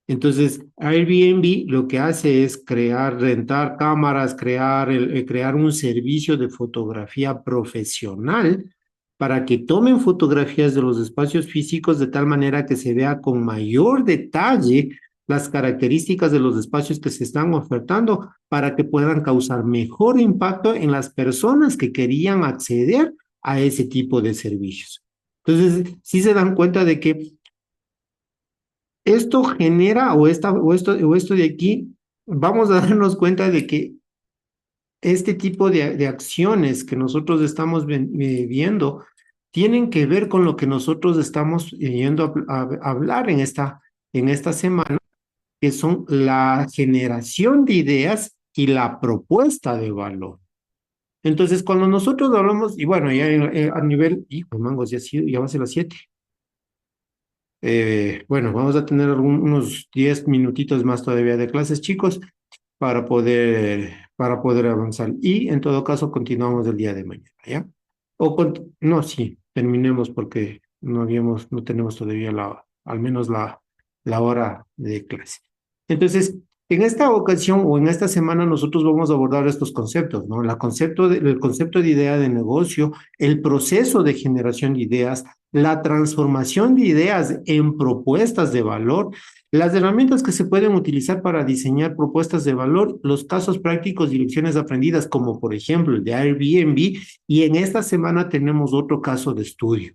Entonces, Airbnb lo que hace es rentar cámaras, crear un servicio de fotografía profesional para que tomen fotografías de los espacios físicos de tal manera que se vea con mayor detalle las características de los espacios que se están ofertando para que puedan causar mejor impacto en las personas que querían acceder a ese tipo de servicios. Entonces, sí se dan cuenta de que esto genera, o esto de aquí, vamos a darnos cuenta de que este tipo de acciones que nosotros estamos viendo tienen que ver con lo que nosotros estamos yendo a hablar en esta semana, que son la generación de ideas y la propuesta de valor. Entonces, cuando nosotros hablamos, y bueno, ya a nivel, hijo, mangos, ya va a ser las 7. Bueno, vamos a tener unos 10 minutitos más todavía de clases, chicos, para poder avanzar. Y en todo caso, continuamos el día de mañana, ¿ya? No, sí, terminemos porque no tenemos todavía al menos la hora de clase. Entonces, en esta ocasión o en esta semana nosotros vamos a abordar estos conceptos, ¿no? El concepto de idea de negocio, el proceso de generación de ideas, la transformación de ideas en propuestas de valor, las herramientas que se pueden utilizar para diseñar propuestas de valor, los casos prácticos y lecciones aprendidas, como por ejemplo el de Airbnb, y en esta semana tenemos otro caso de estudio,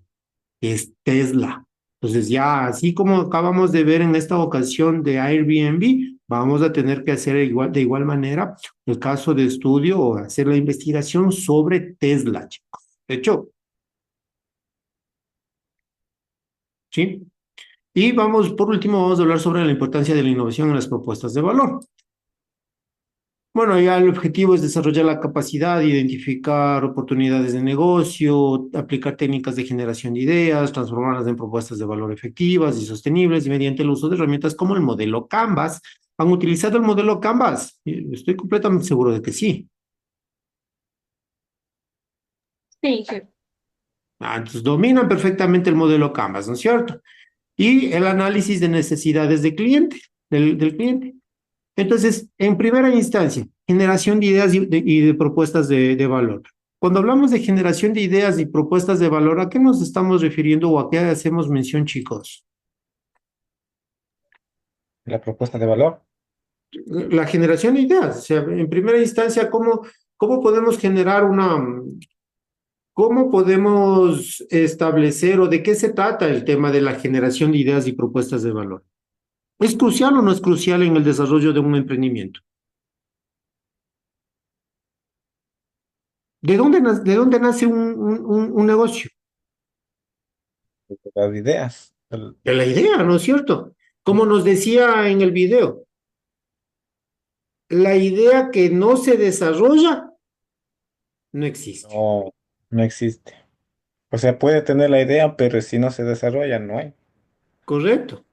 que es Tesla. Entonces ya, así como acabamos de ver en esta ocasión de Airbnb, vamos a tener que hacer de igual manera el caso de estudio o hacer la investigación sobre Tesla, chicos. De hecho, ¿sí? Y por último, vamos a hablar sobre la importancia de la innovación en las propuestas de valor. Bueno, ya el objetivo es desarrollar la capacidad de identificar oportunidades de negocio, aplicar técnicas de generación de ideas, transformarlas en propuestas de valor efectivas y sostenibles y mediante el uso de herramientas como el modelo Canvas. ¿Han utilizado el modelo Canvas? Estoy completamente seguro de que sí. Sí, sí. Entonces dominan perfectamente el modelo Canvas, ¿no es cierto? Y el análisis de necesidades del cliente. Entonces, en primera instancia, generación de ideas y de propuestas de valor. Cuando hablamos de generación de ideas y propuestas de valor, ¿a qué nos estamos refiriendo o a qué hacemos mención, chicos? La propuesta de valor. La generación de ideas. O sea, en primera instancia, ¿cómo podemos generar cómo podemos establecer o de qué se trata el tema de la generación de ideas y propuestas de valor? ¿Es crucial o no es crucial en el desarrollo de un emprendimiento? ¿De dónde nace un negocio? Las ideas. De la idea, ¿no es cierto? Como nos decía en el video, la idea que no se desarrolla no existe, No, no existe. O sea, puede tener la idea, pero si no se desarrolla, no hay. ¿correcto?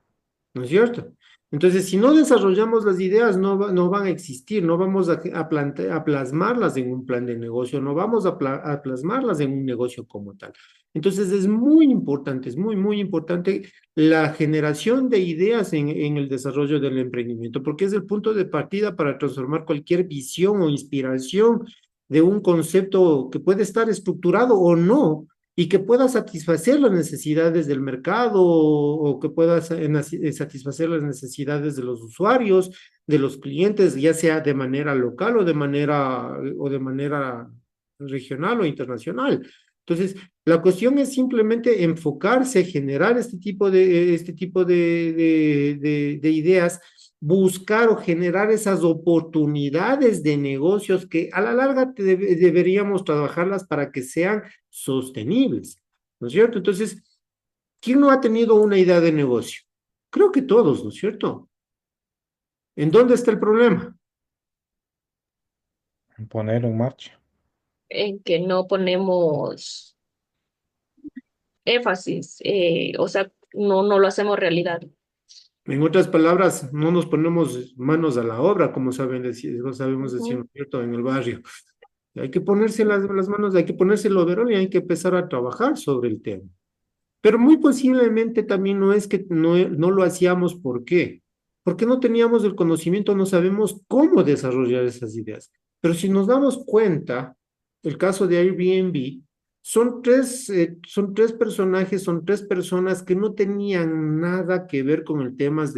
¿No es cierto? Entonces, si no desarrollamos las ideas, no van a existir, no vamos a plasmarlas en un plan de negocio, no vamos a plasmarlas en un negocio como tal. Entonces, es muy importante, es muy, muy importante la generación de ideas en el desarrollo del emprendimiento, porque es el punto de partida para transformar cualquier visión o inspiración de un concepto que puede estar estructurado o no, y que pueda satisfacer las necesidades del mercado o que pueda satisfacer las necesidades de los usuarios, de los clientes, ya sea de manera local o de manera regional o internacional. Entonces, la cuestión es simplemente enfocarse, generar este tipo de ideas, buscar o generar esas oportunidades de negocios que a la larga deberíamos trabajarlas para que sean sostenibles, ¿no es cierto? Entonces, ¿quién no ha tenido una idea de negocio? Creo que todos, ¿no es cierto? ¿En dónde está el problema? Ponerlo en marcha. En que no ponemos énfasis, o sea, no lo hacemos realidad. En otras palabras, no nos ponemos manos a la obra, como sabemos decir, ¿no es cierto?, en el barrio. Hay que ponerse las manos, hay que ponerse el overol y hay que empezar a trabajar sobre el tema. Pero muy posiblemente también no es que no lo hacíamos, ¿por qué? Porque no teníamos el conocimiento, no sabemos cómo desarrollar esas ideas. Pero si nos damos cuenta, el caso de Airbnb, son tres personajes, son tres personas que no tenían nada que ver con el temas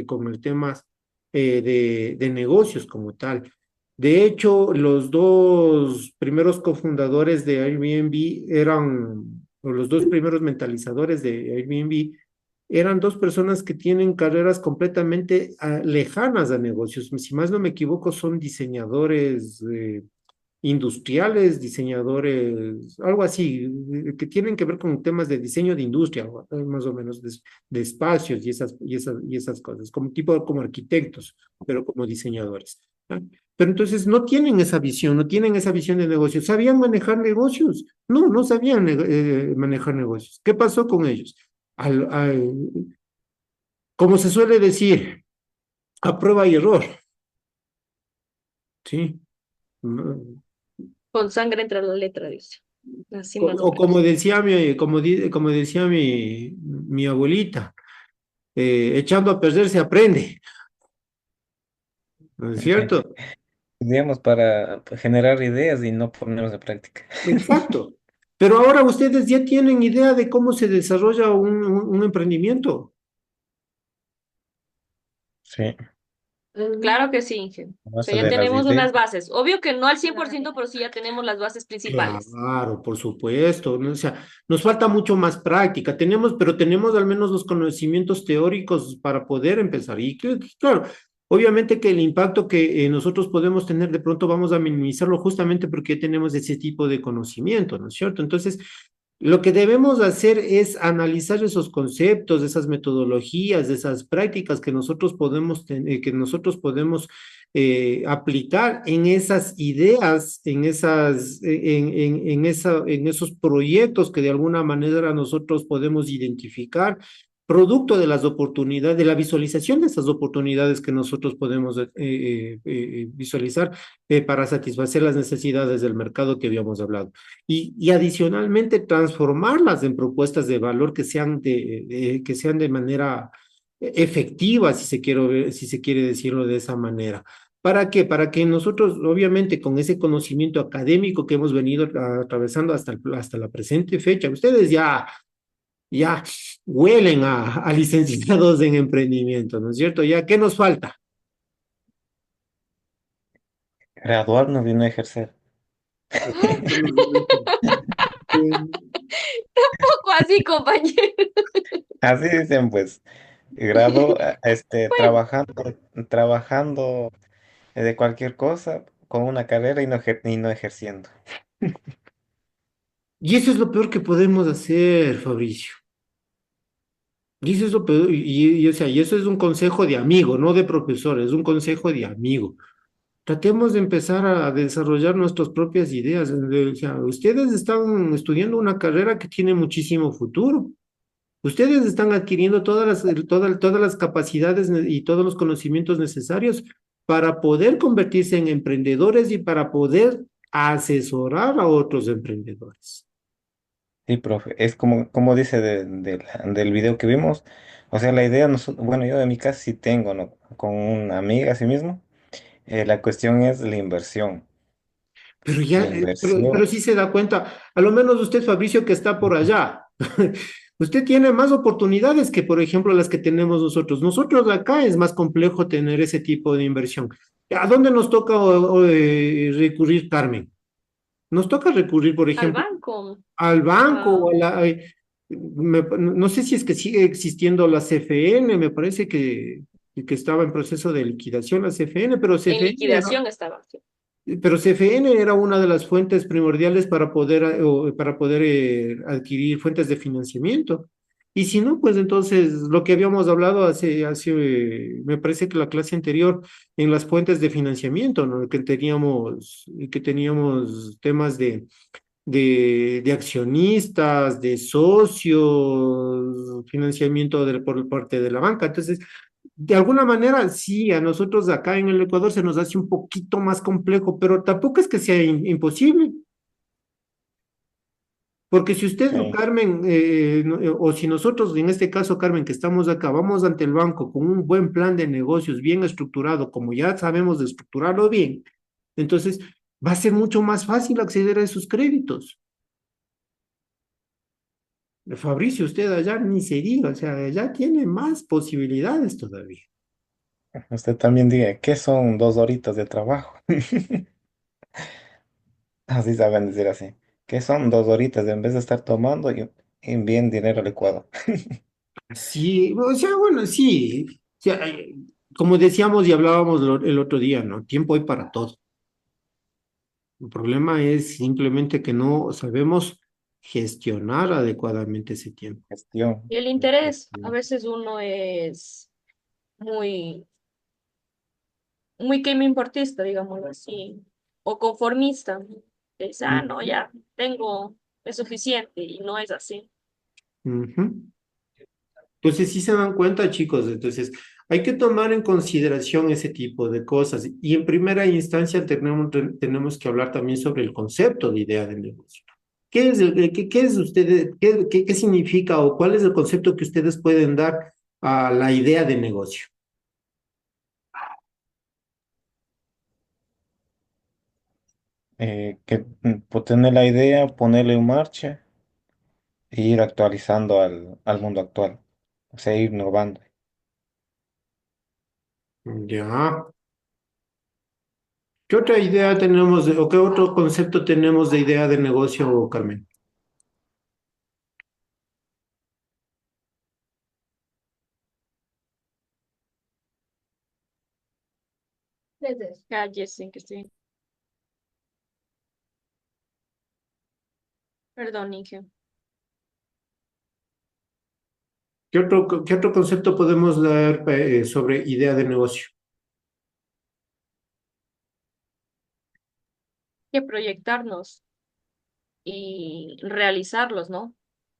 con el temas de negocios como tal. De hecho, los dos primeros cofundadores de Airbnb o los dos primeros mentalizadores de Airbnb, eran dos personas que tienen carreras completamente lejanas a negocios. Si más no me equivoco, son diseñadores industriales, diseñadores, algo así, que tienen que ver con temas de diseño de industria, más o menos de espacios y esas cosas, como arquitectos, pero como diseñadores. ¿No? Pero entonces no tienen esa visión, no tienen esa visión de negocios. ¿Sabían manejar negocios? No, no sabían manejar negocios. ¿Qué pasó con ellos? Como se suele decir, a prueba y error, ¿sí? Con sangre entre la letra, dice. Así más o O como menos. decía como decía mi abuelita, echando a perder se aprende, ¿no es cierto? Digamos, para generar ideas y no ponerlos en práctica. Exacto. Pero ahora ustedes ya tienen idea de cómo se desarrolla un emprendimiento. Sí, Claro que sí, Inge. O a base sea, ya de las tenemos ideas. unas bases. Obvio que no al 100%, pero sí ya tenemos las bases principales. Claro, por supuesto, ¿no? O sea, nos falta mucho más práctica, pero tenemos al menos los conocimientos teóricos para poder empezar. Y claro, obviamente que el impacto que nosotros podemos tener de pronto vamos a minimizarlo justamente porque ya tenemos ese tipo de conocimiento, ¿no es cierto? Entonces, lo que debemos hacer es analizar esos conceptos, esas metodologías, esas prácticas que nosotros podemos aplicar en esas ideas, en esos proyectos que de alguna manera nosotros podemos identificar, producto de las oportunidades, de la visualización de esas oportunidades que nosotros podemos visualizar para satisfacer las necesidades del mercado que habíamos hablado. Y adicionalmente transformarlas en propuestas de valor que sean de manera efectiva, si se quiere decirlo de esa manera. ¿Para qué? Para que nosotros, obviamente, con ese conocimiento académico que hemos venido atravesando hasta la presente fecha, ustedes ya huelen a licenciados en emprendimiento, ¿no es cierto? ¿Ya qué nos falta? Graduarnos y no ejercer. Poco así, compañero. Así dicen, pues, trabajando de cualquier cosa con una carrera y no ejerciendo. Y eso es lo peor que podemos hacer, Fabricio. Y eso es lo peor, o sea, y eso es un consejo de amigo, no de profesor, es un consejo de amigo. Tratemos de empezar a desarrollar nuestras propias ideas. O sea, ustedes están estudiando una carrera que tiene muchísimo futuro. Ustedes están adquiriendo todas las capacidades y todos los conocimientos necesarios para poder convertirse en emprendedores y para poder asesorar a otros emprendedores. Sí, profe, es como dice del video que vimos. O sea, la idea, bueno, yo en mi casa sí tengo, ¿no? Con una amiga así mismo. La cuestión es la inversión. Pero La ya, pero inversión. sí se da cuenta, a lo menos usted, Fabricio, que está por allá, usted tiene más oportunidades que, por ejemplo, las que tenemos nosotros. Nosotros acá es más complejo tener ese tipo de inversión. ¿A dónde nos toca recurrir, Carmen? Nos toca recurrir, por Al ejemplo, banco. al banco Ah, o no sé si es que sigue existiendo la CFN, me parece que estaba en proceso de liquidación la CFN, en liquidación estaba. Sí. pero CFN era una de las fuentes primordiales para poder adquirir fuentes de financiamiento. Y si no, pues entonces lo que habíamos hablado me parece que la clase anterior en las fuentes de financiamiento, ¿no? Que teníamos temas de accionistas, de socios, financiamiento por parte de la banca. Entonces, de alguna manera, sí, a nosotros acá en el Ecuador se nos hace un poquito más complejo, pero tampoco es que sea imposible. Porque si usted, Sí, Carmen, o si nosotros, en este caso, Carmen, que estamos acá, vamos ante el banco con un buen plan de negocios bien estructurado, como ya sabemos de estructurarlo bien, entonces va a ser mucho más fácil acceder a esos créditos. Fabricio, usted allá ni se diga, o sea, ya tiene más posibilidades todavía. usted también diga, ¿qué son 2 horitas de trabajo? Así saben decir así. ¿Qué son 2 horitas en vez de estar tomando y bien dinero licuado? Sí, o sea, bueno, sí, o sea, como decíamos y hablábamos el otro día, ¿no? Tiempo hay para todo. El problema es simplemente que no sabemos gestionar adecuadamente ese tiempo. Gestión. Y el interés, a veces uno es muy, muy que me importista, digámoslo así, o conformista. Dice, ah, no, ya tengo, es suficiente, y no es así. Ujú. Entonces, sí se dan cuenta, chicos. Entonces, hay que tomar en consideración ese tipo de cosas. Y en primera instancia tenemos que hablar también sobre el concepto de idea de negocio. ¿Qué es, qué es ustedes, qué significa o cuál es el concepto que ustedes pueden dar a la idea de negocio? Tener la idea, ponerla en marcha e ir actualizando al mundo actual. O sea, ir innovando. Ya. ¿Qué otra idea tenemos o qué otro concepto tenemos de idea de negocio, Carmen? Desde calles en que estoy. Perdón, Inge. Qué otro concepto podemos dar sobre idea de negocio? Que proyectarnos y realizarlos, ¿no? O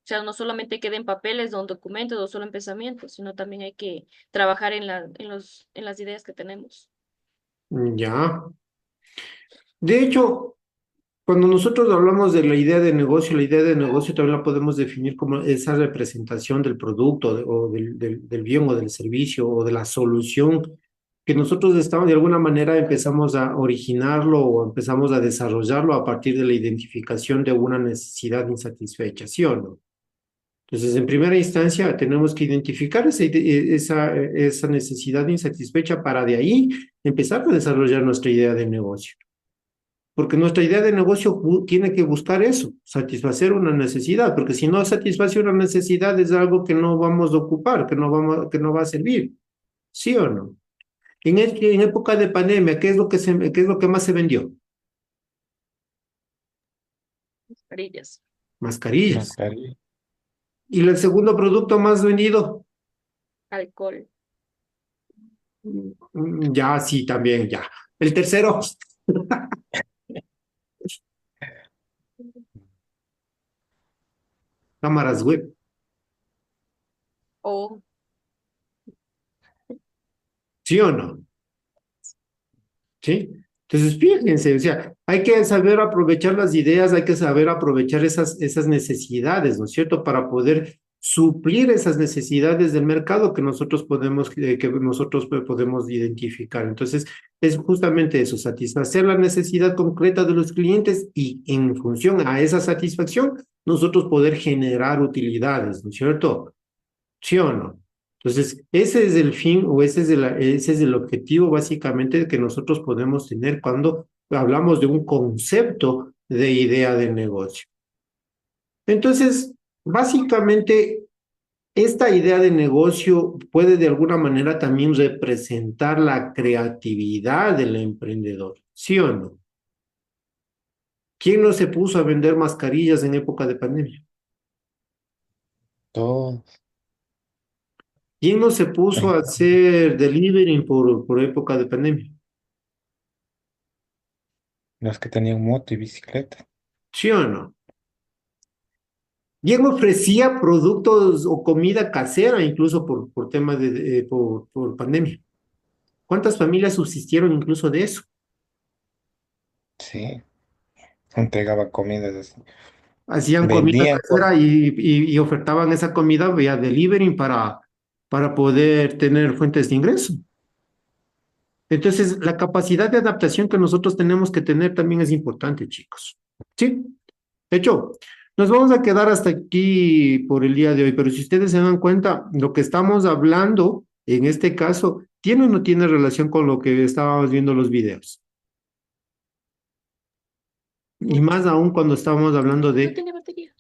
sea, no solamente queden papeles o en documentos o solo en pensamientos, sino también hay que trabajar en las ideas que tenemos. Ya. De hecho, cuando nosotros hablamos de la idea de negocio también la podemos definir como esa representación del producto o del bien o del servicio o de la solución que nosotros estamos de alguna manera empezamos a originarlo o empezamos a desarrollarlo a partir de la identificación de una necesidad insatisfecha, ¿sí o no? Entonces, en primera instancia, tenemos que identificar esa necesidad insatisfecha para de ahí empezar a desarrollar nuestra idea de negocio. Porque nuestra idea de negocio tiene que buscar eso, satisfacer una necesidad, porque si no satisface una necesidad es algo que no vamos a ocupar, que no va a servir, ¿sí o no? En época de pandemia, qué es lo que más se vendió? Mascarillas, Mascarillas. Mascarilla. ¿Y el segundo producto más vendido? alcohol, Ya, sí, también, ya. El tercero, cámaras web, o ¿sí o no? ¿Sí? Entonces, fíjense, o sea, hay que saber aprovechar las ideas, hay que saber aprovechar esas necesidades, ¿no es cierto? Para poder suplir esas necesidades del mercado que nosotros podemos identificar. Entonces, es justamente eso, satisfacer la necesidad concreta de los clientes y en función a esa satisfacción, nosotros poder generar utilidades, ¿no es cierto? ¿Sí o no? Entonces, ese es el fin o ese es el objetivo básicamente que nosotros podemos tener cuando hablamos de un concepto de idea de negocio. Entonces, básicamente, esta idea de negocio puede de alguna manera también representar la creatividad del emprendedor, ¿sí o no? ¿Quién no se puso a vender mascarillas en época de pandemia? Todos ¿Quién no se puso a hacer delivery por época de pandemia? los que tenían moto y bicicleta. ¿Sí o no? ¿Quién ofrecía productos o comida casera incluso por temas por pandemia? ¿Cuántas familias subsistieron incluso de eso? Sí, entregaba comidas así. hacían comida Vendían casera y ofertaban esa comida vía delivery para poder tener fuentes de ingreso. Entonces, la capacidad de adaptación que nosotros tenemos que tener también es importante, chicos. ¿Sí? De hecho, nos vamos a quedar hasta aquí por el día de hoy, pero si ustedes se dan cuenta, lo que estamos hablando en este caso, ¿tiene o no tiene relación con lo que estábamos viendo los videos? Y Mucho. más aún cuando estábamos hablando No de tiene batería.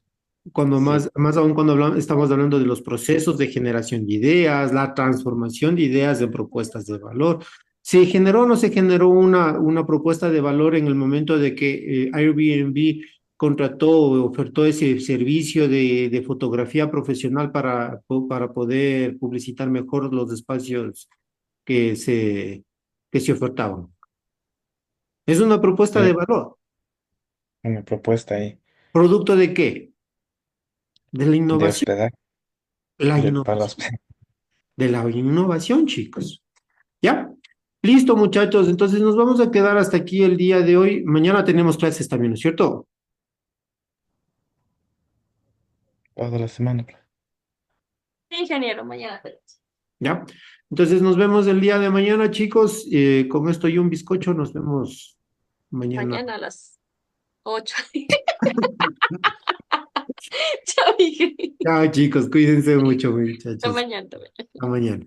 cuando Sí. más aún cuando estamos hablando de los procesos de generación de ideas, la transformación de ideas en propuestas de valor. ¿Se generó o no se generó una propuesta de valor en el momento de que Airbnb contrató o ofertó ese servicio de fotografía profesional para poder publicitar mejor los espacios que que se ofertaban? Es una propuesta de Sí, valor. una propuesta ahí ¿Producto de qué? De la de innovación. hospedaje, La para los... innovación. De la innovación, chicos. ¿Ya? Listo, muchachos. Entonces nos vamos a quedar hasta aquí el día de hoy. Mañana tenemos clases también, ¿no es cierto? toda la semana. Sí, ingeniero, mañana tenemos. ¿Ya? Entonces nos vemos el día de mañana, chicos. Con esto y un bizcocho, nos vemos mañana. Mañana a las 8. Chao, ingeniero. Chao, chicos. Cuídense mucho, Hasta muchachos. mañana. Hasta mañana.